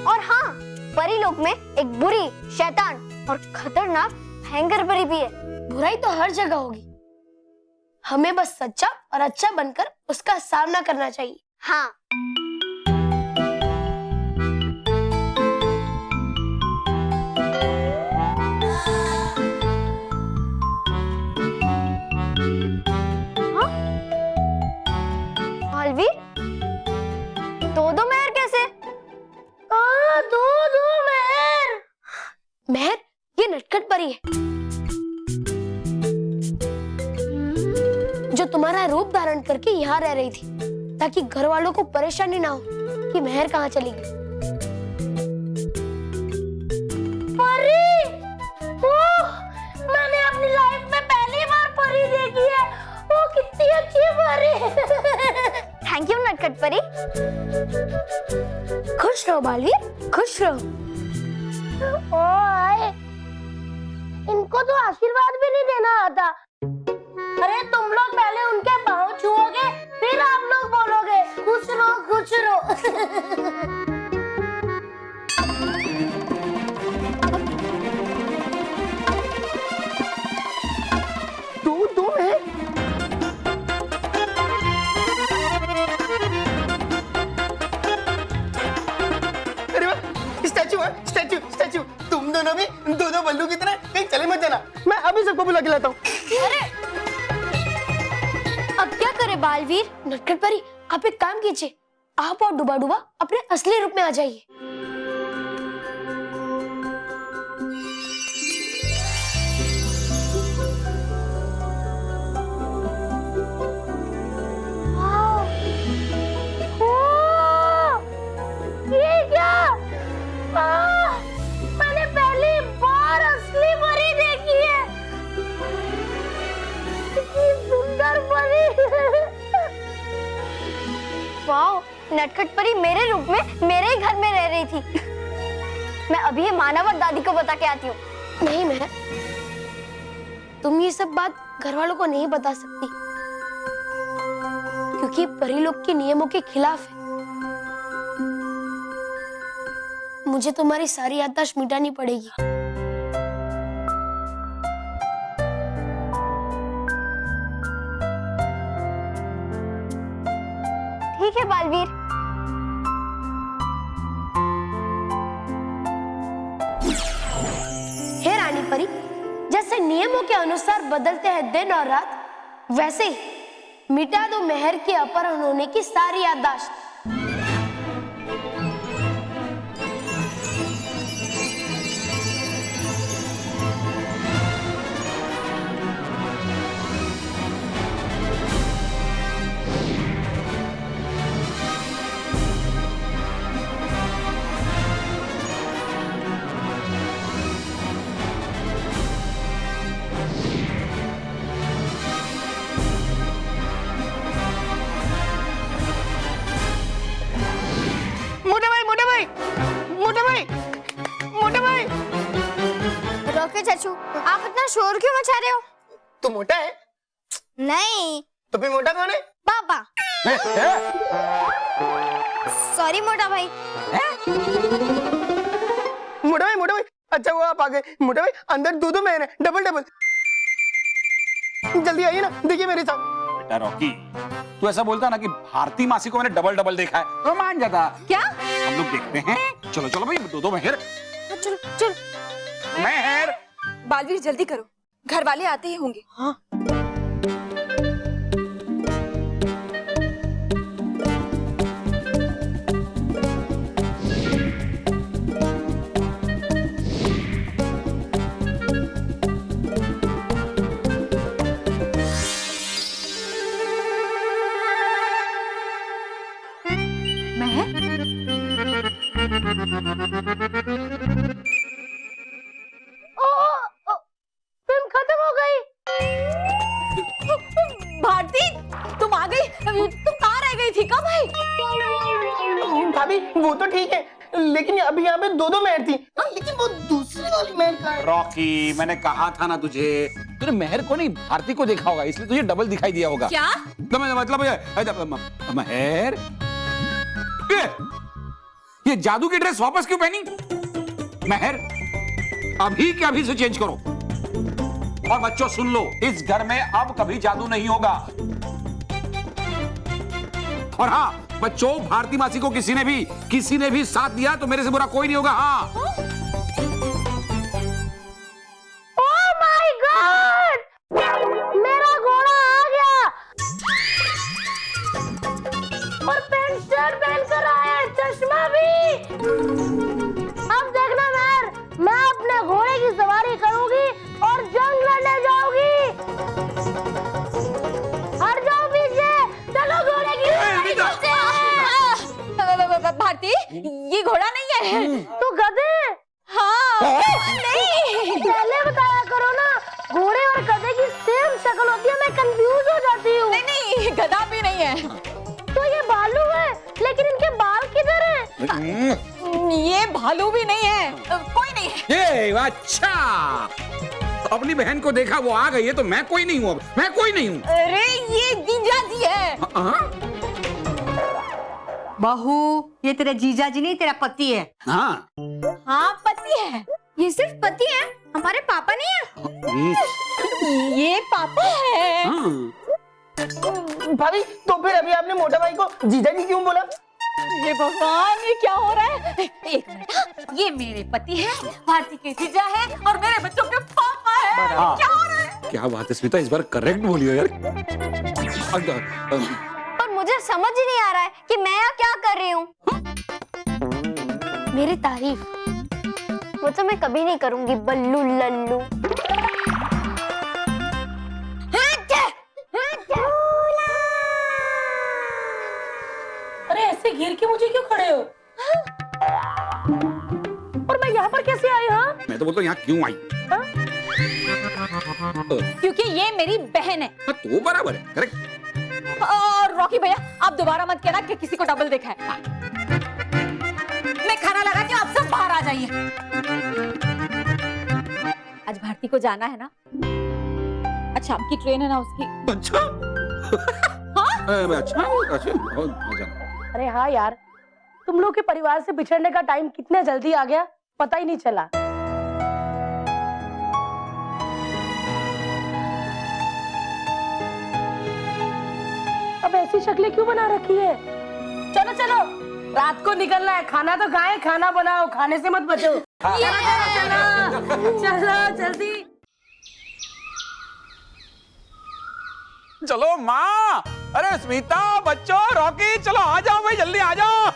[SPEAKER 7] और हाँ, परीलोक में एक बुरी, शैतान और खतरनाक भयंकर परी भी है। बुराई तो हर जगह होगी, हमें बस सच्चा और अच्छा बनकर उसका सामना करना चाहिए। हाँ। दो मेहर कैसे? दो मेहर। मेहर, ये नटखट परी है जो तुम्हारा रूप धारण करके यहाँ रह रही थी, ताकि घर वालों को परेशानी ना हो कि मेहर कहाँ चली गई। परी? मैंने अपनी लाइफ में पहली बार परी देखी है। वो कितनी अच्छी परी। थैंक यू नटखट परी। खुश रहो बालवीर, खुश रहो। ओए, इनको तो आशीर्वाद भी नहीं देना आता। अरे तुम लोग पहले उनके पाँव छुओगे, फिर आप लोग बोलोगे खुश रहो खुश रहो।
[SPEAKER 1] तू है? स्टैचू। तुम दोनों भी दो बल्लू की तरह कहीं चले मत जाना। मैं अभी सबको बुला के लाता हूँ।
[SPEAKER 7] अरे अब क्या करे बालवीर? नटखट परी, आप एक काम कीजिए, आप और डुबा डुबा अपने असली रूप में आ जाइए। ये क्या? मैंने पहली बार असली परी देखी है। कितनी सुंदर परी। वाओ, नटखट परी मेरे रूप में मेरे ही घर में रह रही थी। मैं अभी ये मानव और दादी को बता के आती हूँ। नहीं मैं, तुम ये सब बात घर वालों को नहीं बता सकती, क्योंकि परीलोक के नियमों के खिलाफ है। मुझे तुम्हारी सारी याददाश्त मिटानी पड़ेगी। ठीक है बालवीर। हे रानी परी, जैसे नियमों के अनुसार बदलते हैं दिन और रात, वैसे ही मिटा दो मेहर के अपहरण होने की सारी याददाश्त। चाचू, आप इतना शोर क्यों मचा रहे हो?
[SPEAKER 1] तू मोटा है?
[SPEAKER 7] नहीं,
[SPEAKER 1] तो फिर मोटा कौन है?
[SPEAKER 7] पापा। सॉरी मोटा भाई।
[SPEAKER 1] मोटा भाई, मोटा भाई, अच्छा वो आप आ गए। मोटा भाई अंदर दो मैन है, डबल डबल। जल्दी आइए ना, देखिए मेरे साथ।
[SPEAKER 2] बेटा रॉकी, तू ऐसा बोलता ना कि भारती मासी को मैंने डबल डबल देखा है तो मान जाता।
[SPEAKER 3] क्या?
[SPEAKER 2] हम लोग देखते हैं। चलो चलो भाई, दो मेहर।
[SPEAKER 7] चल चल।
[SPEAKER 2] मेहर।
[SPEAKER 3] बालवीर जल्दी करो, घर वाले आते ही होंगे।
[SPEAKER 1] हाँ।
[SPEAKER 7] फिल्म खत्म हो गई।
[SPEAKER 3] भारती, तुम आ गई? तुम कहाँ रह गई थी? कब आई?
[SPEAKER 1] भाभी वो तो ठीक है, लेकिन अभी यहाँ पे दो मेहर थी। लेकिन वो दूसरी वाली मेहर कहाँ है?
[SPEAKER 2] रॉकी, मैंने कहा था ना तुझे, तूने मेहर को नहीं भारती को देखा होगा, इसलिए तुझे डबल दिखाई दिया होगा।
[SPEAKER 3] क्या?
[SPEAKER 2] तो मतलब मेहर, ये जादू की ड्रेस वापस क्यों पहनी? मेहर, अभी के अभी से चेंज करो। और बच्चों सुन लो, इस घर में अब कभी जादू नहीं होगा। और हाँ बच्चों, भारती मासी को किसी ने भी साथ दिया तो मेरे से बुरा कोई नहीं होगा। हाँ,
[SPEAKER 7] ओह माय गॉड, मेरा घोड़ा आ गया और पैंट शर्ट पहनकर आया, चश्मा भी। अब देखना मेहर, मैं अपने घोड़े की सवारी करूंगी और जंग लड़ने जाऊंगी। हट जाओ पीछे, चलो घोड़े की सवारी करते हैं।
[SPEAKER 3] भारती, ये घोड़ा नहीं है।
[SPEAKER 7] तो गधे?
[SPEAKER 3] हाँ। नहीं,
[SPEAKER 7] पहले बताया करो ना, घोड़े और गधे की सेम शक्ल होती है, मैं कंफ्यूज हो जाती हूँ।
[SPEAKER 3] नहीं, गधा भी नहीं है।
[SPEAKER 7] तो ये भालू है, लेकिन इनके बाल किधर हैं?
[SPEAKER 3] ये भालू भी नहीं है, कोई नहीं है।
[SPEAKER 2] ये अच्छा, अपनी बहन को देखा, वो आ गई है तो मैं कोई नहीं हूँ। मैं कोई नहीं हूँ।
[SPEAKER 3] अरे ये जीजा जी है।
[SPEAKER 4] बहू, ये तेरे जीजा जी नहीं, तेरा पति है।
[SPEAKER 2] हाँ
[SPEAKER 3] हाँ पति है।
[SPEAKER 7] ये सिर्फ पति है, हमारे पापा नहीं है।
[SPEAKER 3] ये पापा है।
[SPEAKER 1] भाभी तो फिर अभी आपने मोटा भाई को जीजा जी क्यों बोला?
[SPEAKER 3] ये भगवान, ये क्या हो रहा है? एक मिनट, ये मेरे पति है, भारती के जीजा है और मेरे बच्चों के पापा है।
[SPEAKER 2] हाँ।
[SPEAKER 3] क्या हो रहा है?
[SPEAKER 2] क्या बात है स्मिता, इस बार करेक्ट बोलियो यार।
[SPEAKER 7] पर मुझे समझ ही नहीं आ रहा है कि मैं यहाँ क्या कर रही हूँ। मेरी तारीफ वो तो मैं कभी नहीं करूंगी, बल्लू लल्लू।
[SPEAKER 4] अरे ऐसे घेर के मुझे क्यों खड़े हो? और मैं यहाँ पर कैसे आई? हाँ,
[SPEAKER 2] मैं तो बोलता हूँ यहाँ क्यों आई?
[SPEAKER 3] क्योंकि ये मेरी बहन है।
[SPEAKER 2] हाँ, तो बराबर है, करेक्ट।
[SPEAKER 3] और रॉकी भैया, आप दोबारा मत कहना कि किसी को डबल देखा है। मैं खाना लगाती हूँ, आप सब बाहर आ जाइए। आज भारती को जाना है ना? अच्छा, आपकी ट्रेन है ना उसकी?
[SPEAKER 2] अच्छा।
[SPEAKER 3] हाँ?
[SPEAKER 2] अच्छा, बहुत मजा।
[SPEAKER 4] अरे हाँ यार, तुम लोग के परिवार से बिछड़ने का टाइम कितने जल्दी आ गया, पता ही नहीं चला। अब ऐसी शक्लें क्यों बना रखी है? चलो चलो, रात को निकलना है, खाना तो खाए, खाना बनाओ, खाने से मत बचो। चलो चलो जल्दी।
[SPEAKER 2] चलो माँ, अरे स्मिता, बच्चों, रॉकी, चलो आ जाओ भाई, जल्दी आ जाओ।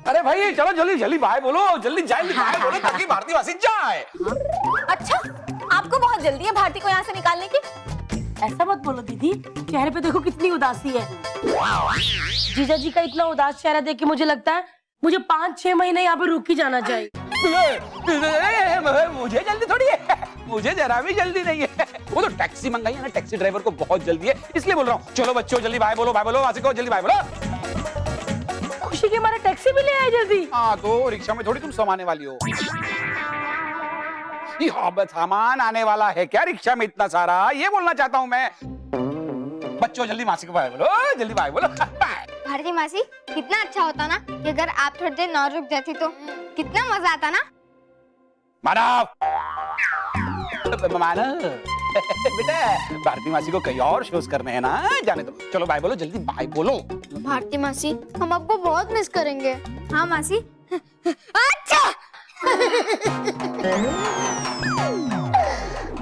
[SPEAKER 2] अरे भाई चलो जल्दी जल्दी बाय बोलो, जल्दी बाय बोलो ताकि भारती वासी जाए।
[SPEAKER 3] अच्छा, आपको बहुत जल्दी है भारती को यहाँ से निकालने की?
[SPEAKER 4] ऐसा मत बोलो दीदी, चेहरे पे देखो कितनी उदासी है। जीजा जी का इतना उदास चेहरा देख के मुझे लगता है मुझे 5-6 महीने यहाँ पे रुक ही जाना चाहिए।
[SPEAKER 2] मुझे जल्दी थोड़ी है, मुझे जरा भी जल्दी नहीं है। वो तो टैक्सी मंगाई है ना, टैक्सी ड्राइवर को बहुत जल्दी है, इसलिए बोल रहा हूँ। चलो बच्चों जल्दी बाय बोलो, वासी को जल्दी बाय बोलो।
[SPEAKER 4] खुशी के मारे टैक्सी भी ले आए जल्दी।
[SPEAKER 2] हाँ तो रिक्शा में थोड़ी तुम समाने वाली हो। ये सामान आने वाला है क्या रिक्शा में इतना सारा, ये बोलना चाहता हूँ मैं। बच्चों जल्दी मासी को बाय बोलो, जल्दी बाय बोलो।
[SPEAKER 7] भारती मासी, कितना अच्छा होता ना कि अगर आप थोड़ी देर ना रुक जाती तो कितना मजा आता ना।
[SPEAKER 2] मानव मानव बेटा, भारती मासी को कहीं और शोज करने हैं ना, जाने दो। चलो बाय बोलो, जल्दी बाय बोलो।
[SPEAKER 7] भारती मासी, हम आपको बहुत मिस करेंगे। हाँ मासी। अच्छा।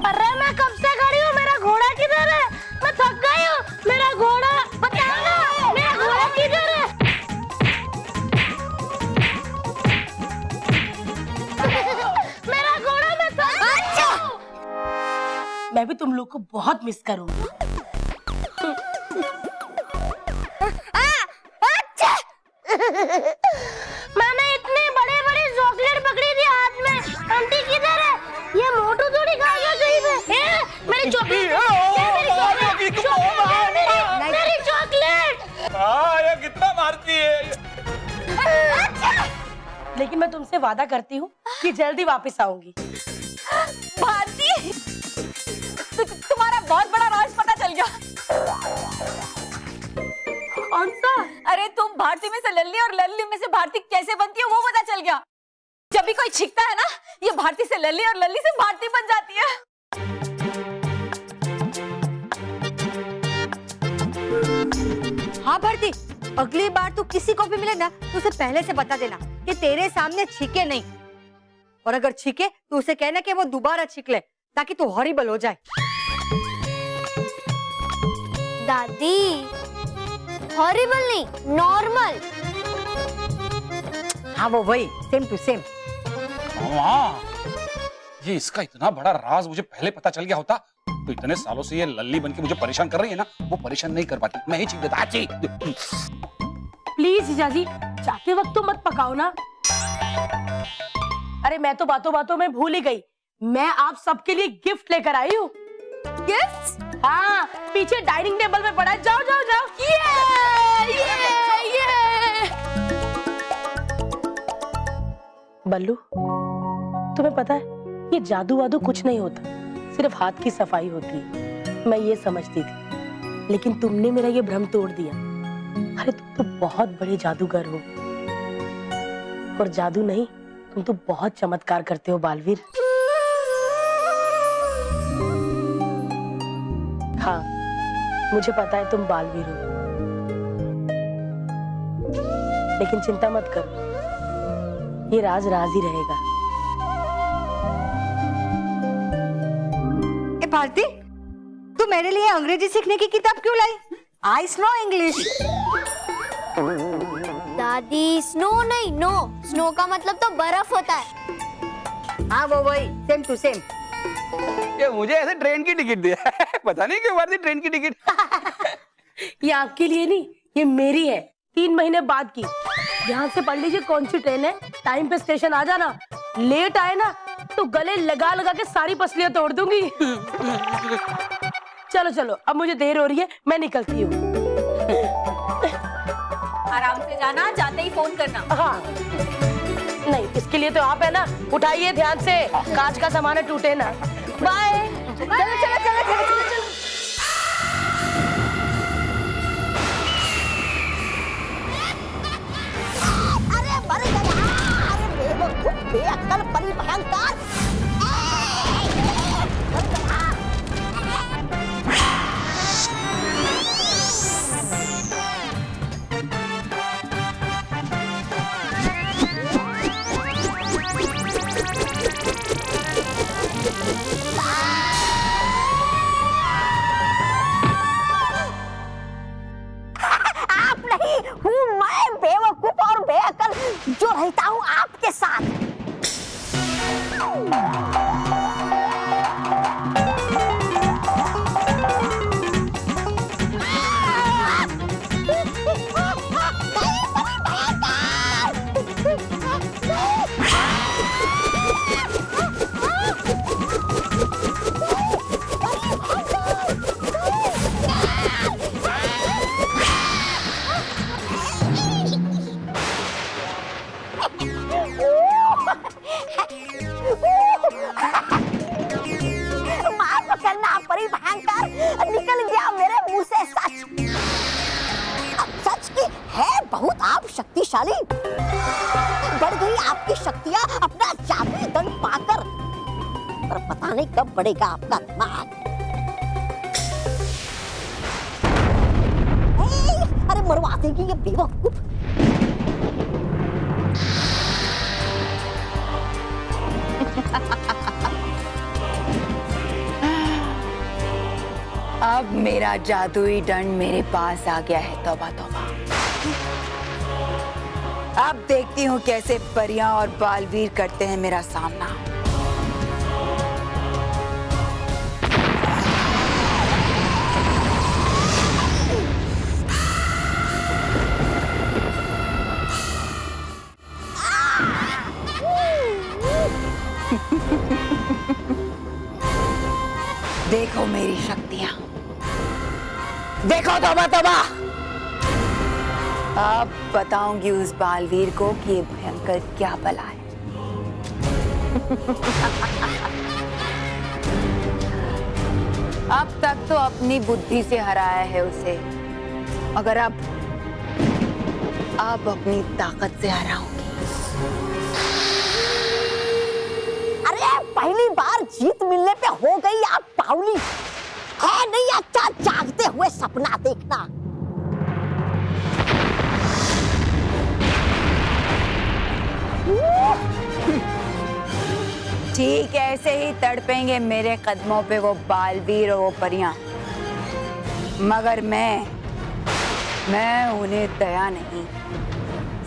[SPEAKER 4] अरे मैं कब से खड़ी हूँ, मेरा घोड़ा किधर है? मैं थक गई हूँ, मेरा घोड़ा बताओ ना, मेरा घोड़ा किधर है? मेरा घोड़ा, मैं थक गई हूँ। मैं भी तुम लोग को बहुत मिस करूँगी। मैंने इतने बड़े बड़े चॉकलेट पकड़ी थी हाथ में, आंटी किधर है? ये मोटू थोड़ी खा गया कहीं पे। मेरी चॉकलेट, मेरी चॉकलेट।
[SPEAKER 2] ये कितना मारती है।
[SPEAKER 4] लेकिन मैं तुमसे वादा करती हूँ कि जल्दी वापस आऊंगी।
[SPEAKER 3] भारती, तुम्हारा बहुत बड़ा राज पता चल गया।
[SPEAKER 4] कौन सा?
[SPEAKER 3] अरे तुम भारती में से लल्ली और लल्ली में से भारती कैसे बनती है वो पता चल गया। जब भी कोई छिकता है ना, ये भारती से लल्ली और लल्ली से भारती बन जाती है।
[SPEAKER 10] हाँ भारती, अगली बार तू किसी को भी मिले ना तो उसे पहले से बता देना कि तेरे सामने छीके नहीं, और अगर छीके तो उसे कहना कि वो दोबारा छीक ले ताकि तू हॉरिबल हो जाए।
[SPEAKER 7] दादी, हॉरिबल नहीं, नॉर्मल।
[SPEAKER 10] हाँ वो वही, सेम टू सेम।
[SPEAKER 2] ये इसका इतना बड़ा राज मुझे पहले पता चल गया होता तो इतने सालों से ये लल्ली बनके मुझे परेशान कर रही है ना, वो परेशान नहीं कर पाती। मैं ही छीक देता।
[SPEAKER 4] प्लीज जीजाजी, जाते वक्त तो मत पकाओ ना। अरे मैं तो बातों बातों में भूल ही गई, मैं आप सबके लिए गिफ्ट लेकर आई हूँ।
[SPEAKER 3] गिफ्ट?
[SPEAKER 4] हाँ, पीछे डाइनिंग टेबल में पड़ा है, जाओ जाओ जाओ। बल्लू, तुम्हें पता है ये जादू वादू कुछ नहीं होता, सिर्फ हाथ की सफाई होती है। मैं ये समझती थी, लेकिन तुमने मेरा ये भ्रम तोड़ दिया। अरे तुम तो बहुत बड़े जादूगर हो, और जादू नहीं, तुम तो बहुत चमत्कार करते हो बालवीर। हाँ, मुझे पता है तुम बालवीर हो, लेकिन चिंता मत करो, ये राज राज ही रहेगा।
[SPEAKER 10] ए भारती, तू मेरे लिए अंग्रेजी सीखने की किताब क्यों लाई? आई स्नो इंग्लिश।
[SPEAKER 7] दादी, स्नो नहीं, नो। स्नो का मतलब तो बर्फ होता है।
[SPEAKER 10] हाँ वो वही, सेम टू सेम।
[SPEAKER 2] ये मुझे ऐसे ट्रेन की टिकट दिया पता नहीं क्यों भारती, ट्रेन की टिकट।
[SPEAKER 4] ये आपके लिए नहीं, ये मेरी है, 3 महीने बाद की। यहाँ से पढ़ लीजिए कौन सी ट्रेन है, टाइम पे स्टेशन आ जाना। लेट आए ना तो गले लगा लगा के सारी पसलियां तोड़ दूंगी। चलो चलो, अब मुझे देर हो रही है, मैं निकलती हूँ।
[SPEAKER 3] आराम से जाना, जाते ही फोन करना।
[SPEAKER 4] हाँ, नहीं इसके लिए तो आप है ना, उठाइए ध्यान से, कांच का सामान है, टूटे ना। बाय।
[SPEAKER 3] चलो चलो चलो चलो चलो चलो।
[SPEAKER 4] अरे मर गया, अरे बेवकूफ, बेअक्ल परी भयंकर। जो रहता हूँ आपके साथ। आप शक्तिशाली, बढ़ गई आपकी शक्तियां अपना जादुई दंड पाकर, पर पता नहीं कब बढ़ेगा आपका दिमाग। अरे मरवा देगी ये बेवकूफ।
[SPEAKER 5] अब मेरा जादुई दंड मेरे पास आ गया है। तौबा तौबा। अब देखती हूँ कैसे परियां और बालवीर करते हैं मेरा सामना। देखो मेरी शक्तियां, देखो तौबा तौबा। अब बताऊंगी उस बालवीर को कि ये भयंकर क्या बला है। अब तक तो अपनी बुद्धि से हराया है उसे, मगर अब अपनी ताकत से हराऊंगी।
[SPEAKER 4] अरे पहली बार जीत मिलने पे हो गई आप पाउली, है नहीं अच्छा जागते हुए सपना देखना।
[SPEAKER 5] ठीक ऐसे ही तड़पेंगे मेरे कदमों पे वो बालवीर और वो परियां, मगर मैं उन्हें दया नहीं,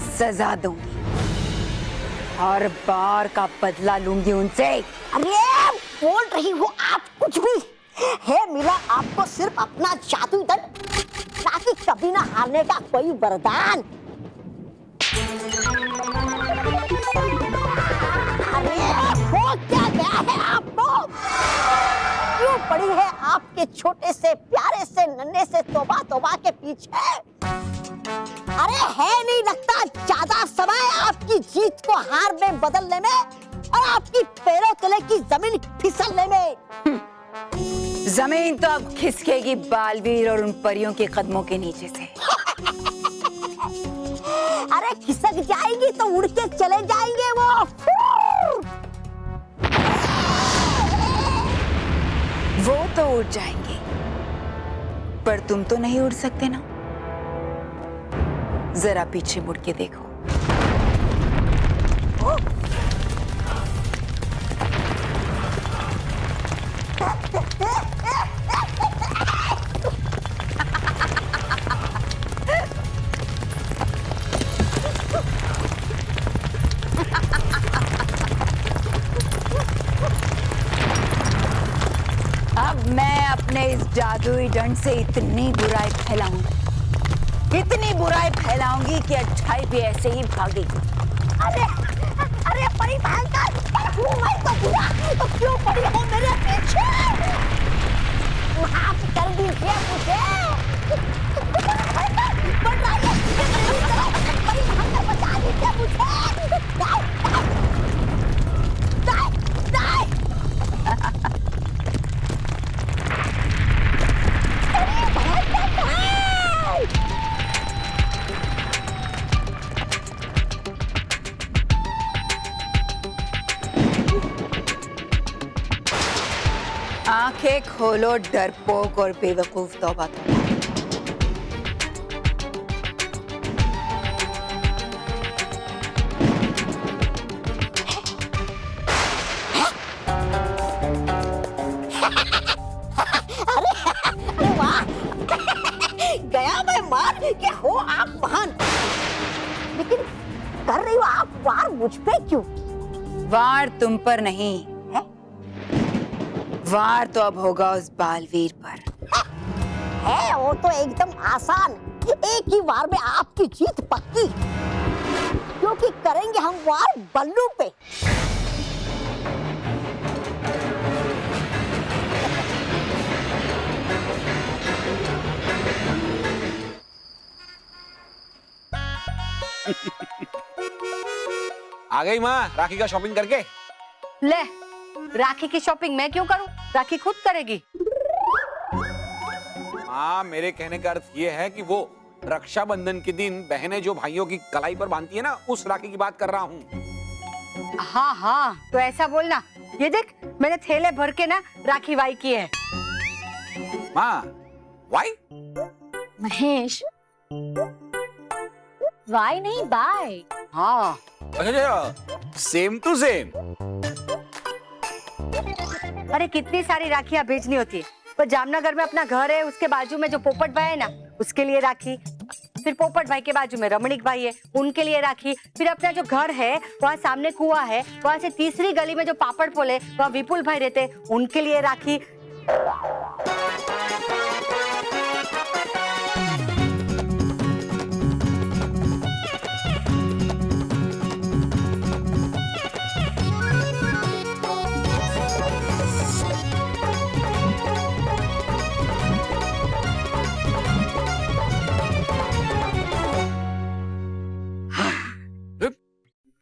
[SPEAKER 5] सजा दूंगी और बार का बदला लूंगी उनसे।
[SPEAKER 4] अरे बोल रही हो आप कुछ भी। है मिला आपको सिर्फ अपना जादू दंड, ना कि कभी ना हारने का कोई वरदान। अरे हो क्या गया है आपको? क्यों पड़ी है आपके छोटे से प्यारे से नन्हे से तौबा तौबा के पीछे? अरे है नहीं लगता ज्यादा समय आपकी जीत को हार में बदलने में और आपकी पैरों तले की जमीन फिसलने में।
[SPEAKER 5] जमीन तो अब खिसकेगी बालवीर और उन परियों के कदमों के नीचे से।
[SPEAKER 4] अरे खिसक जाएंगी तो उड़ के चले जाएंगे
[SPEAKER 5] वो तो उड़ जाएंगे, पर तुम तो नहीं उड़ सकते ना। जरा पीछे मुड़ के देखो। अब मैं अपने इस जादुई दंड से इतनी बुराई फैलाऊंगी कि अच्छाई भी ऐसे ही भागेगी।
[SPEAKER 4] अरे परी भयंकर, मैं तो बुरा, तो क्यों पड़ी हो मेरे पीछे? माफ कर दीजिए मुझे। बढ़ रहा है, परी भयंकर बचा दीजिए मुझे।
[SPEAKER 5] आंखें खोलो डरपोक और बेवकूफ तौबा तौबा।
[SPEAKER 4] अरे वाह, गया मैं मार कि हो आप महान। लेकिन कर रही हो आप वार मुझ पे क्यों?
[SPEAKER 5] वार तुम पर नहीं है, वार तो अब होगा उस बालवीर पर।
[SPEAKER 4] है वो तो एकदम आसान, एक ही वार में आपकी जीत पक्की, क्योंकि करेंगे हम वार बल्लू पे।
[SPEAKER 2] आ गई माँ राखी का शॉपिंग करके?
[SPEAKER 10] ले, राखी की शॉपिंग मैं क्यों करूं? राखी खुद करेगी।
[SPEAKER 2] माँ मेरे कहने का अर्थ ये है कि वो रक्षाबंधन के दिन बहनें जो भाइयों की कलाई पर बांधती है ना, उस राखी की बात कर रहा हूँ।
[SPEAKER 10] हाँ हाँ, तो ऐसा बोलना। ये देख, मैंने थैले भर के ना राखी वाई की है।
[SPEAKER 2] माँ, वाई?
[SPEAKER 4] महेश, वाई नहीं बाय।
[SPEAKER 10] हाँ।
[SPEAKER 2] अच्छा, सेम टू सेम।
[SPEAKER 10] अरे कितनी सारी राखियां भेजनी होती है। पर जामनगर में अपना घर है, उसके बाजू में जो पोपट भाई है ना, उसके लिए राखी। फिर पोपट भाई के बाजू में रमणीक भाई है, उनके लिए राखी। फिर अपना जो घर है वहाँ सामने कुआं है, वहाँ से तीसरी गली में जो पापड़ पोल है वहाँ विपुल भाई रहते हैं, उनके लिए राखी।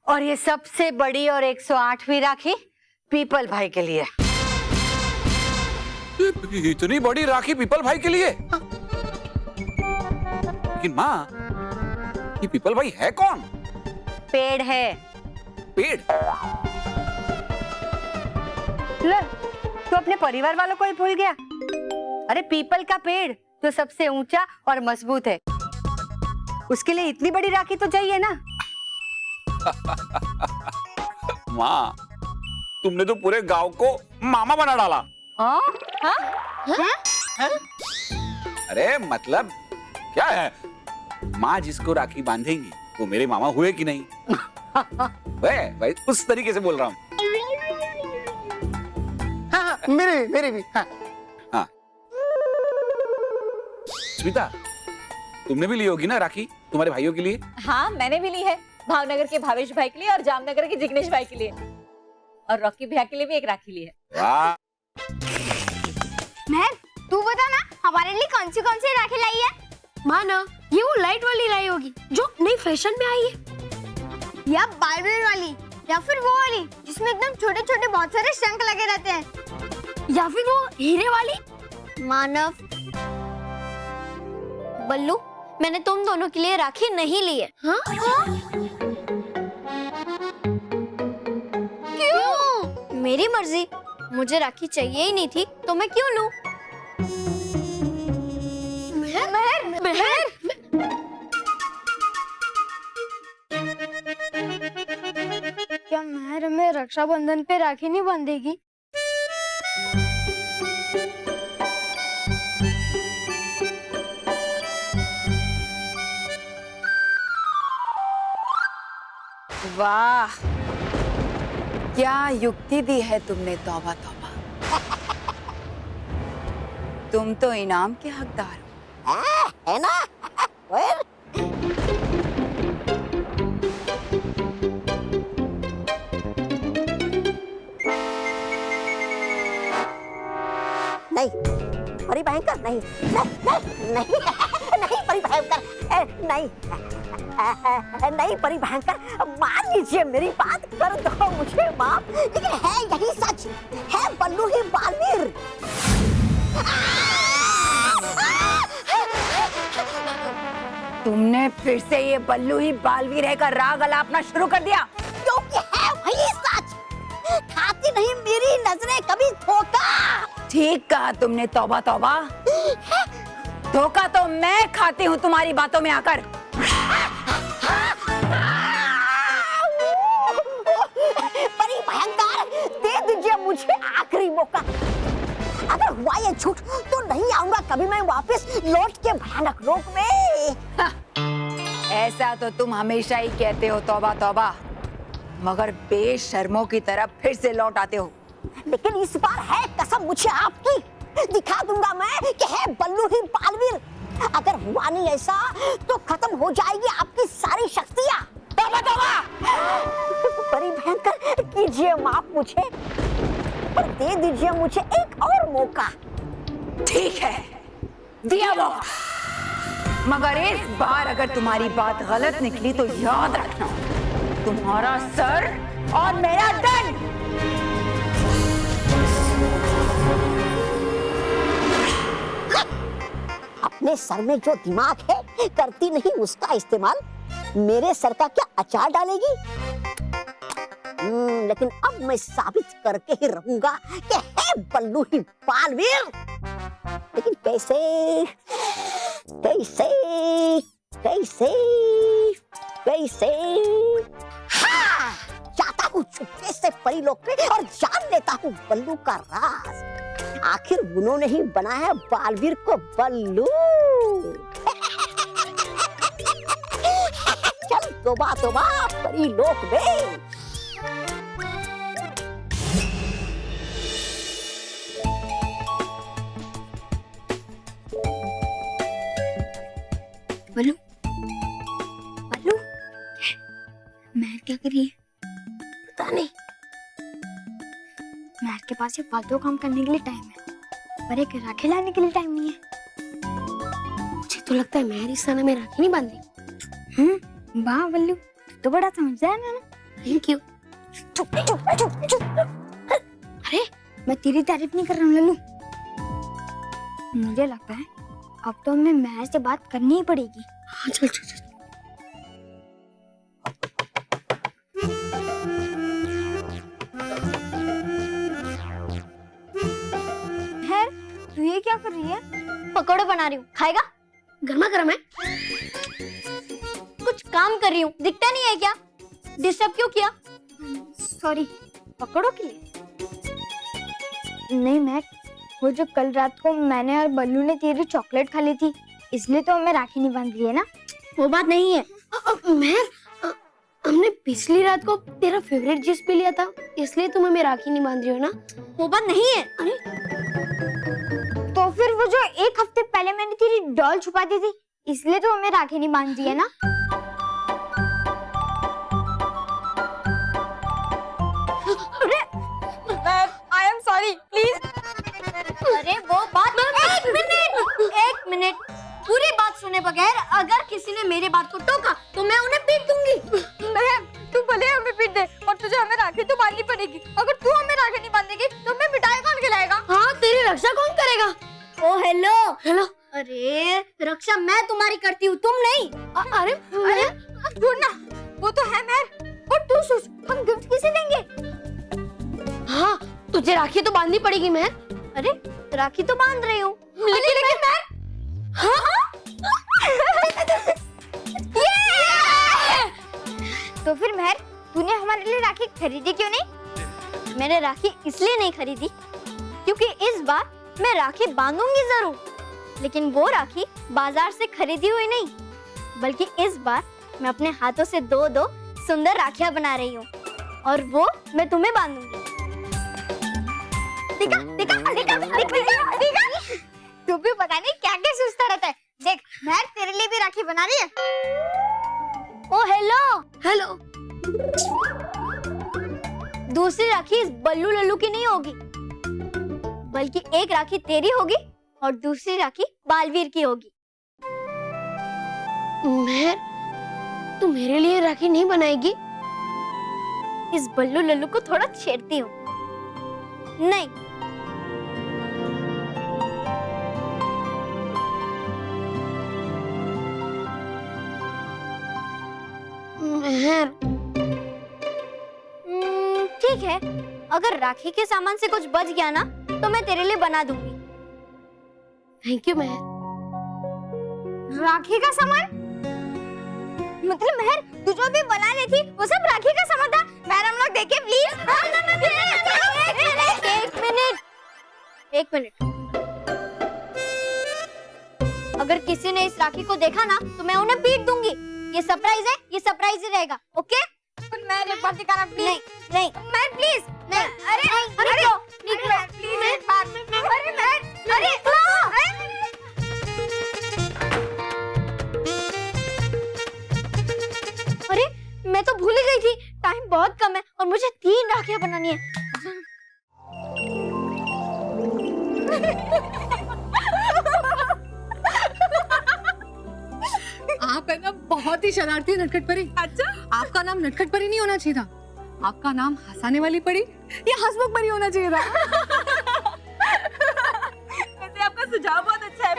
[SPEAKER 10] और ये सबसे बड़ी और 108वीं राखी पीपल भाई के लिए।
[SPEAKER 2] इतनी बड़ी राखी पीपल भाई के लिए? लेकिन माँ, ये पीपल भाई है कौन?
[SPEAKER 10] पेड़ है।
[SPEAKER 2] पेड़?
[SPEAKER 10] ले, तो अपने परिवार वालों को ही भूल गया। अरे पीपल का पेड़ जो सबसे ऊंचा और मजबूत है, उसके लिए इतनी बड़ी राखी तो चाहिए ना।
[SPEAKER 2] माँ, तुमने तो पूरे गांव को मामा बना डाला।
[SPEAKER 10] हाँ?
[SPEAKER 2] अरे मतलब क्या है, माँ जिसको राखी बांधेंगी वो मेरे मामा हुए कि नहीं? भाई उस तरीके से बोल रहा हूँ।
[SPEAKER 1] हाँ, मेरे भी। हाँ।
[SPEAKER 2] हाँ। स्मिता, तुमने भी ली होगी ना राखी तुम्हारे भाइयों के लिए?
[SPEAKER 8] हाँ, मैंने भी ली है, भावनगर के भावेश भाई के लिए और जामनगर के जिग्नेश भाई के लिए, और रॉकी भैया के लिए भी एक राखी ली है।
[SPEAKER 2] वाह।
[SPEAKER 7] महक, तू बता ना, हमारे लिए कौन सी राखी लाई है? माँ ना, ये वो लाइट वाली लाई होगी जो नई फैशन में आई है, या बालवीर वाली, या फिर वो वाली जिसमें एकदम छोटे छोटे बहुत सारे शंख लगे रहते हैं, या फिर वो हीरे वाली। मानव, बल्लू, मैंने तुम दोनों के लिए राखी नहीं ली है। हाँ? क्यों? मेरी मर्जी, मुझे राखी चाहिए ही नहीं थी तो मैं क्यों लूं? महर, क्या महर हमें रक्षाबंधन पे राखी नहीं बांधेगी?
[SPEAKER 5] वाह, क्या युक्ति दी है तुमने, तौबा तौबा। तुम तो इनाम के हकदार हो।
[SPEAKER 4] है ना? नहीं, परी भयंकर नहीं, नहीं परी भयंकर, नहीं परी भयंकर, मान लीजिए मेरी बात, कर दो मुझे माफ। लेकिन है यही सच, है बल्लू ही बालवीर।
[SPEAKER 5] तुमने फिर से ये बल्लू ही बालवीर है का राग अलापना शुरू कर दिया।
[SPEAKER 4] क्योंकि है वही सच, खाती नहीं मेरी नजरें कभी धोखा।
[SPEAKER 5] ठीक कहा तुमने, तौबा तौबा। धोखा तो मैं खाती हूँ तुम्हारी बातों में आकर।
[SPEAKER 4] परी भयंकर, दे दीजिए मुझे आखिरी मौका। अगर हुआ ये झूठ तो नहीं आऊंगा कभी मैं वापस लौट के भयानक रोग में।
[SPEAKER 5] ऐसा तो तुम हमेशा ही कहते हो, तौबा तौबा, मगर बेशर्मों की तरफ फिर से लौट आते हो।
[SPEAKER 4] लेकिन इस बार है कसम मुझे आपकी, दिखा दूंगा मैं कि है बल्लू ही बालवीर। अगर हुआ नहीं ऐसा तो खत्म हो जाएगी आपकी सारी शक्तियाँ।
[SPEAKER 5] तौबा तौबा।
[SPEAKER 4] परी भयंकर, कीजिए माफ मुझे, पर दे दीजिए मुझे एक और मौका।
[SPEAKER 5] ठीक है, दिया मौका, मगर इस बार अगर तुम्हारी बात गलत निकली तो याद रखना, तुम्हारा सर और मेरा दंड।
[SPEAKER 4] अपने सर में जो दिमाग है करती नहीं उसका इस्तेमाल, मेरे सर का क्या अचार डालेगी? लेकिन अब मैं साबित करके ही रहूंगा कि है बल्लू ही बालवीर। लेकिन कैसे कैसे कैसे कैसे? हाँ, जाता हूँ चुपके से परी लोक पे और जान लेता हूँ बल्लू का राज। आखिर उन्होंने ही बनाया बालवीर को बल्लू। चल तोबा तोबा परी लोक में।
[SPEAKER 7] बल्लू बल्लू महर क्या कर रही है? पता नहीं। महर के पास ये फालतू काम करने के लिए टाइम है, पर एक राखी लाने के लिए टाइम नहीं है। मुझे तो लगता है महर इस साल में राखी नहीं बांध रही। वाह बल्लू, तू तो बड़ा समझदार है ना। Thank you. चुप चुप चुप चुप। अरे मैं तेरी तारीफ नहीं कर रहा हूँ लल्लू। मुझे लगता है अब तो हमें महर से बात करनी ही पड़ेगी। हाँ चल चल चल। महर, तू ये क्या कर रही है? पकौड़े बना रही हूँ, खाएगा? गर्मा गर्म है। कुछ काम कर रही हूँ, दिखता नहीं है क्या? डिस्टर्ब क्यों किया? सॉरी। पकौड़ों के लिए? नहीं महर, वो जो कल रात को मैंने और बल्लू ने तेरी चॉकलेट खा ली थी, इसलिए तो हमें राखी नहीं बांध रही है ना। वो बात नहीं है महर, हमने पिछली रात को तेरा फेवरेट जूस पी लिया था, इसलिए तुम हमें राखी नहीं बांध रही हो ना। वो बात नहीं है। अरे तो फिर वो जो एक हफ्ते पहले मैंने तेरी डॉल छुपा दी थी, इसलिए तो हमें राखी नहीं बांध रही है ना। अरे
[SPEAKER 3] आई एम सॉरी, प्लीज।
[SPEAKER 7] अरे वो बात। एक मिनट, पूरी बात सुने बगैर अगर किसी ने मेरी बात को टोका तो मैं उन्हें पीट दूंगी।
[SPEAKER 3] तू भले हमें पीट दे, और तुझे हमें राखी तो बांधनी पड़ेगी। अगर तू हमें राखी नहीं बांधेगी तो हमें मिठाई कौन खिलाएगा?
[SPEAKER 7] हाँ, तेरी रक्षा कौन करेगा? ओ हेलो हेलो। अरे रक्षा मैं तुम्हारी करती हूँ, तुम नहीं। अरे
[SPEAKER 3] अरे छोड़ना, वो तो है महर। और तू सोच, हम गिफ्ट किसे देंगे?
[SPEAKER 7] हाँ, तुझे राखी तो बांधनी पड़ेगी महर। अरे राखी तो बांध रही हूँ,
[SPEAKER 3] लेकिन महर। हाँ?
[SPEAKER 7] तो फिर महर, तूने हमारे लिए राखी खरीदी क्यों नहीं? मैंने राखी इसलिए नहीं खरीदी क्योंकि इस बार मैं राखी बांधूंगी जरूर, लेकिन वो राखी बाजार से खरीदी हुई नहीं, बल्कि इस बार मैं अपने हाथों से दो दो सुंदर राखियां बना रही हूँ, और वो मैं तुम्हें बांधूंगी। देखा देखा देखा देखा देखा। तू भी पता नहीं क्या क्या सोचता रहता है। देख महर, तेरे लिए भी राखी बना रही है। ओ हेलो हेलो। दूसरी राखी इस बल्लू लल्लू की नहीं होगी, बल्कि एक राखी तेरी होगी और दूसरी राखी बालवीर की होगी। महर, तू मेरे लिए राखी नहीं बनाएगी? इस बल्लू लल्लू को थोड़ा छेड़ती हूँ। नहीं, महर, ठीक है, अगर राखी के सामान से कुछ बच गया ना तो मैं तेरे लिए बना दूंगी। थैंक यू महर। राखी का सामान? मतलब महर, तू जो भी बना रही थी वो सब राखी का सामान था? महर, हम लोग देखें प्लीज। एक मिनट। अगर किसी ने इस राखी को देखा ना तो मैं उन्हें पीट दूंगी। ये सरप्राइज है, ये सरप्राइज ही रहेगा, ओके?
[SPEAKER 3] मैं एक बार दिखाना प्लीज।
[SPEAKER 7] नहीं नहीं
[SPEAKER 3] मैं प्लीज नहीं। अरे
[SPEAKER 7] अरे
[SPEAKER 3] अरे
[SPEAKER 7] क्यों?
[SPEAKER 3] प्लीज एक बार। अरे मैं अरे
[SPEAKER 7] अरे मैं तो भूल ही गई थी, टाइम बहुत कम है और मुझे 3 राखियां बनानी है।
[SPEAKER 6] आप है ना बहुत ही शरारती नटखट परी।
[SPEAKER 3] अच्छा,
[SPEAKER 6] आपका नाम नटखट परी नहीं होना चाहिए था, आपका नाम हंसाने वाली परी या हंसमुख परी होना चाहिए था।
[SPEAKER 3] वैसे आपका सुझाव बहुत अच्छा है।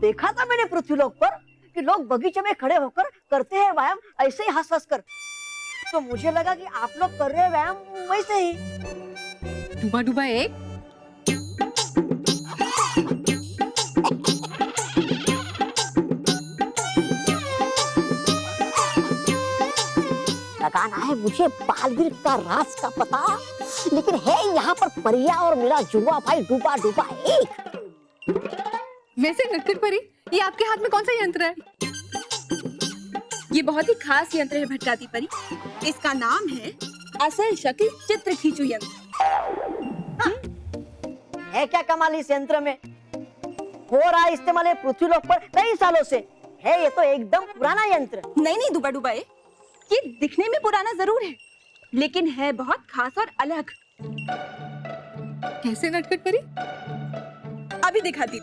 [SPEAKER 9] देखा था मैंने पृथ्वीलोक पर कि लोग बगीचे में खड़े होकर करते हैं व्यायाम ऐसे ही हंस हंस कर, तो मुझे लगा कि आप लोग कर रहे हैं व्यायाम वैसे ही।
[SPEAKER 6] डूबा डूबा एक।
[SPEAKER 4] लगाना है मुझे बालवीर का राज का पता, लेकिन है यहाँ पर परिया और मेरा जुआ भाई डूबा डूबा एक।
[SPEAKER 6] वैसे नटखट परी, ये आपके हाथ में कौन सा यंत्र है?
[SPEAKER 3] ये बहुत ही खास यंत्र है भटकाती परी। इसका नाम है असल शक्ल चित्र खींचू यंत्र।
[SPEAKER 9] है क्या कमाल इस यंत्र में? हो रहा है इस्तेमाल पृथ्वीलोक पर कई सालों से है। ये तो एकदम पुराना यंत्र।
[SPEAKER 3] नहीं डूबा डूबा एक, ये दिखने में पुराना जरूर है, लेकिन है बहुत खास और अलग।
[SPEAKER 6] कैसे नटखट परी?
[SPEAKER 3] अभी दिखाती।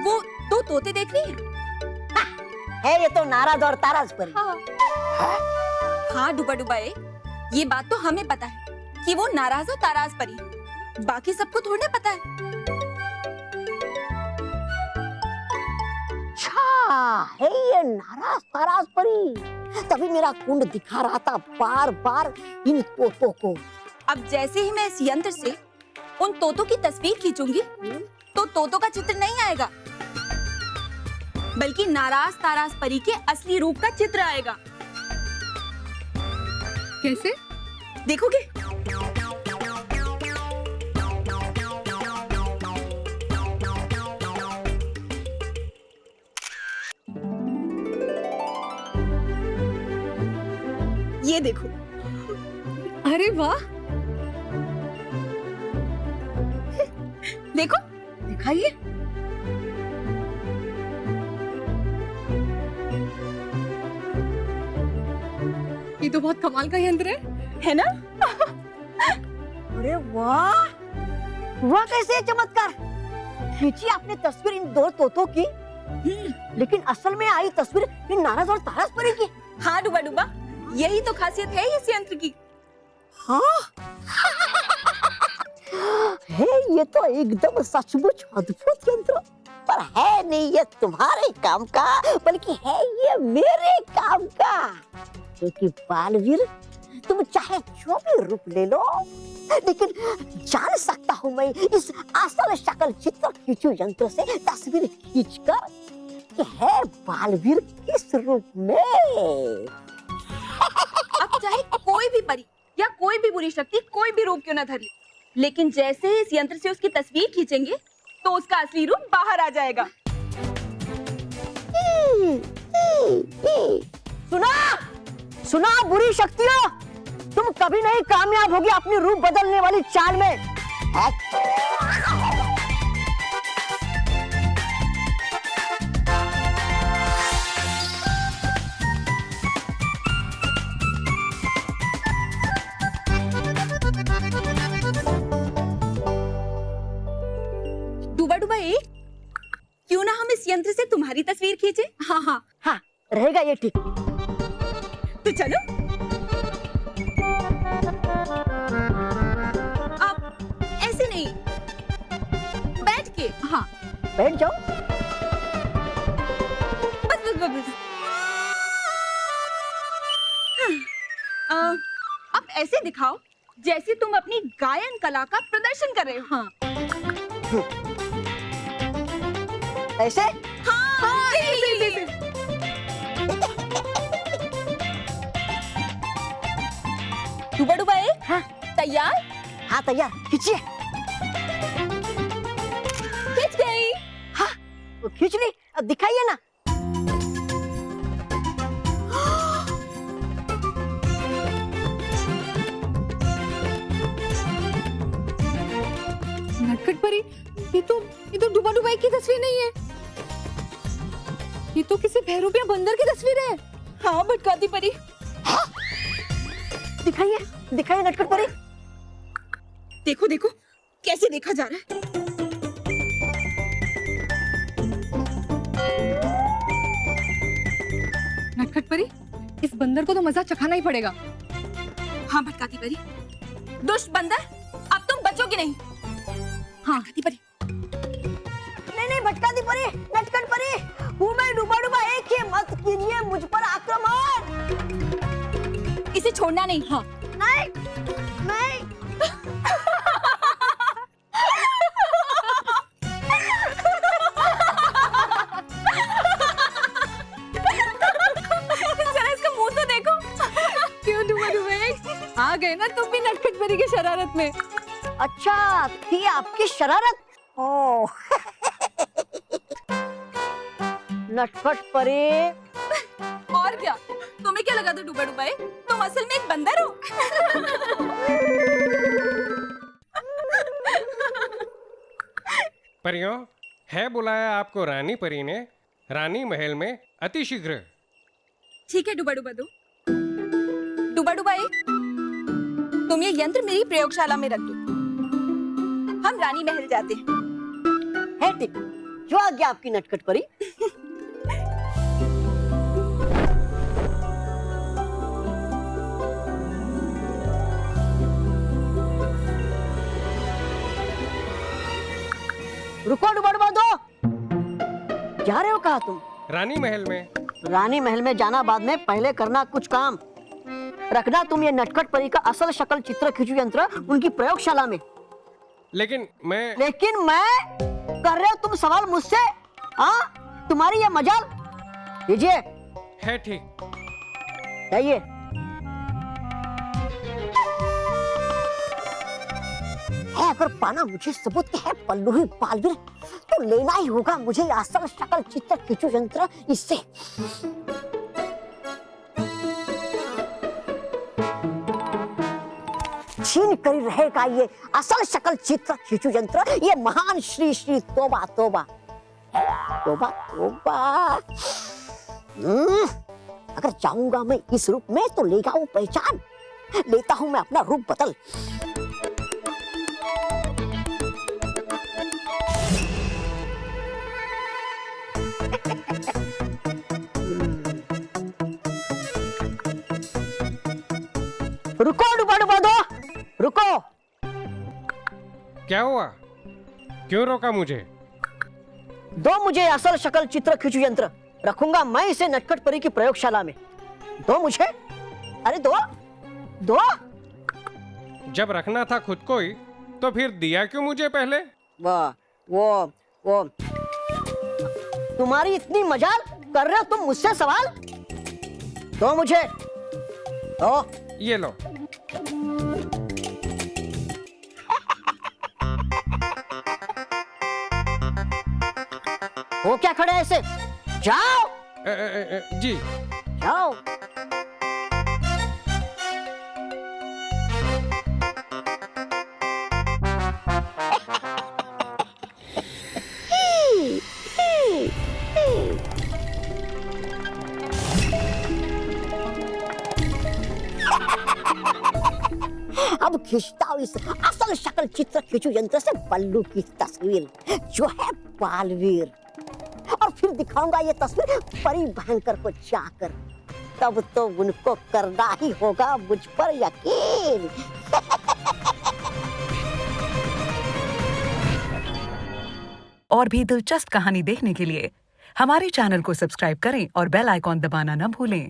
[SPEAKER 3] वो दो तोते देख रही
[SPEAKER 9] है ये तो नाराज और ताराज परी।
[SPEAKER 3] हाँ डूबा डूबा एक, ये बात तो हमें पता है कि वो नाराज और ताराज परी है, बाकी सबको थोड़ा पता है।
[SPEAKER 4] है ये नाराज ताराज परी, तभी मेरा कुंड दिखा रहा था बार बार इन तोतों को।
[SPEAKER 3] अब जैसे ही मैं इस यंत्र से उन तोतों की तस्वीर खींचूंगी तो तोतों का चित्र नहीं आएगा, बल्कि नाराज ताराज परी के असली रूप का चित्र आएगा।
[SPEAKER 6] कैसे?
[SPEAKER 3] देखोगे? ये देखो।
[SPEAKER 6] अरे वाह,
[SPEAKER 3] देखो, दिखाइए।
[SPEAKER 6] ये तो बहुत कमाल का यंत्र
[SPEAKER 3] है ना?
[SPEAKER 9] अरे वाह, वाह कैसे है चमत्कार। खींची आपने तस्वीर इन दो तोतों की, लेकिन असल में आई तस्वीर इन नाराज और ताराज परी की।
[SPEAKER 3] हाँ डूबा डूबा, यही तो खासियत है इस यंत्र की।
[SPEAKER 4] हाँ है ये तो एकदम सचमुच अद्भुत यंत्र, पर है नहीं ये तुम्हारे काम का, बल्कि है ये मेरे काम का। क्योंकि बालवीर, तुम चाहे जो भी रूप ले लो, लेकिन जान सकता हूँ मैं इस असल शक्ल चित्र खींचू यंत्र से तस्वीर खींचकर कि है बालवीर किस रूप में।
[SPEAKER 3] अब चाहे कोई भी परी या कोई भी बुरी शक्ति कोई भी रूप क्यों न धर ले, लेकिन जैसे ही इस यंत्र से उसकी तस्वीर खींचेंगे तो उसका असली रूप बाहर आ जाएगा।
[SPEAKER 9] सुना सुना बुरी शक्तियों, तुम कभी नहीं कामयाब होगी अपनी रूप बदलने वाली चाल में।
[SPEAKER 3] डूबा डूबा एक, क्यों ना हम इस यंत्र से तुम्हारी तस्वीर खींचे? हाँ हाँ
[SPEAKER 9] हाँ, रहेगा ये ठीक।
[SPEAKER 3] तो चलो। अब ऐसे नहीं, बैठ के। हाँ
[SPEAKER 9] बैठ जाओ।
[SPEAKER 3] बस बस बस बस। हाँ, अब ऐसे दिखाओ जैसे तुम अपनी गायन कला का प्रदर्शन कर रहे हो। हाँ
[SPEAKER 9] ऐसे?
[SPEAKER 3] हाँ, ऐसे। डूबा डूबा एक,
[SPEAKER 9] हाँ
[SPEAKER 3] तैयार?
[SPEAKER 9] हाँ तैयार, खींचिए।
[SPEAKER 3] खींच गई।
[SPEAKER 9] हाँ वो खींच ली, अब दिखाइए ना।
[SPEAKER 6] नटखट परी, ये तो डूबा डूबा की तस्वीर नहीं है, ये तो किसी बहरूपिया बंदर की तस्वीर है।
[SPEAKER 3] हाँ भटकाती परी।
[SPEAKER 9] दिखाइए दिखाइए नटखट परी।
[SPEAKER 3] देखो देखो कैसे देखा जा रहा है।
[SPEAKER 6] नटखट परी, इस बंदर को तो मजा चखाना ही पड़ेगा।
[SPEAKER 3] हाँ भटकाती परी, दुष्ट बंदर, अब तुम बचोगे नहीं। हाँ भटकाती परी।
[SPEAKER 9] नहीं नहीं भटकाती परी, नटखट परी, हूँ मैं डूबा डूबा एक ही, मत कीजिए मुझ पर आक्रमण।
[SPEAKER 3] इसे छोड़ना नहीं। हाँ
[SPEAKER 9] नहीं नहीं
[SPEAKER 3] जरा इसका मुंह तो देखो।
[SPEAKER 6] क्यों डूबा डूबा एक? आ गए ना तुम भी नटखट परी की शरारत में।
[SPEAKER 9] अच्छा थी आपकी शरारत। ओ नटखट परी।
[SPEAKER 3] और क्या, तुम्हें क्या लगा था डूबा डूबा एक? तुम असल में एक बंदर हो।
[SPEAKER 11] परियों, है बुलाया आपको रानी परी ने रानी महल में अति शीघ्र।
[SPEAKER 3] ठीक है डूबा डूबा दो। डूबा डूबा एक, तुम ये यंत्र मेरी प्रयोगशाला में रख दो। हम रानी महल जाते हैं।
[SPEAKER 9] है ठीक, जो आज्ञा आपकी नटखट परी। रुको डूबा डूबा दो। जा रहे हो कहा तुम?
[SPEAKER 11] रानी महल में।
[SPEAKER 9] रानी महल में जाना बाद में, पहले करना कुछ काम। रखना तुम ये नटखट परी का असल शक्ल चित्र खींचू यंत्र उनकी प्रयोगशाला में।
[SPEAKER 11] लेकिन मैं
[SPEAKER 9] कर रहे हो तुम सवाल मुझसे? हाँ तुम्हारी ये मजाल। लीजिए।
[SPEAKER 11] है ठीक।
[SPEAKER 9] जाइए। है अगर पाना मुझे सबूत के है पल्लू ही बालवीर, तो लेना ही होगा मुझे असल शक्ल चित्र खींचू यंत्र इससे। छीन कर रहेगा ये असल शक्ल चित्र खींचू यंत्र, ये महान श्री श्री तोबा तोबा तोबा तोबा। अगर जाऊंगा मैं इस रूप में तो लेगा वो पहचान। लेता हूं मैं अपना रूप बदल। रुको डूबा डूबा दो, रुको।
[SPEAKER 11] क्या हुआ? क्यों रोका मुझे?
[SPEAKER 9] दो मुझे असल शक्ल चित्र खींचू यंत्र, रखूंगा मैं इसे नटखट परी की प्रयोगशाला में। दो मुझे। अरे दो दो।
[SPEAKER 11] जब रखना था खुद को ही, तो फिर दिया क्यों मुझे पहले?
[SPEAKER 9] वो तुम्हारी इतनी मजाल, कर रहे हो तुम मुझसे सवाल? दो मुझे। दो।
[SPEAKER 11] ये लो।
[SPEAKER 9] वो क्या खड़े हैं ऐसे? जाओ।
[SPEAKER 11] जी।
[SPEAKER 9] जाओ। अब खींचता हूँ इस असल शक्ल चित्र खींचू यंत्र से बल्लू की तस्वीर, जो है बालवीर। और फिर दिखाऊंगा ये तस्वीर परी भयंकर को जाकर। तब तो उनको करना ही होगा मुझ पर यकीन।
[SPEAKER 12] और भी दिलचस्प कहानी देखने के लिए हमारे चैनल को सब्सक्राइब करें और बेल आइकॉन दबाना न भूलें।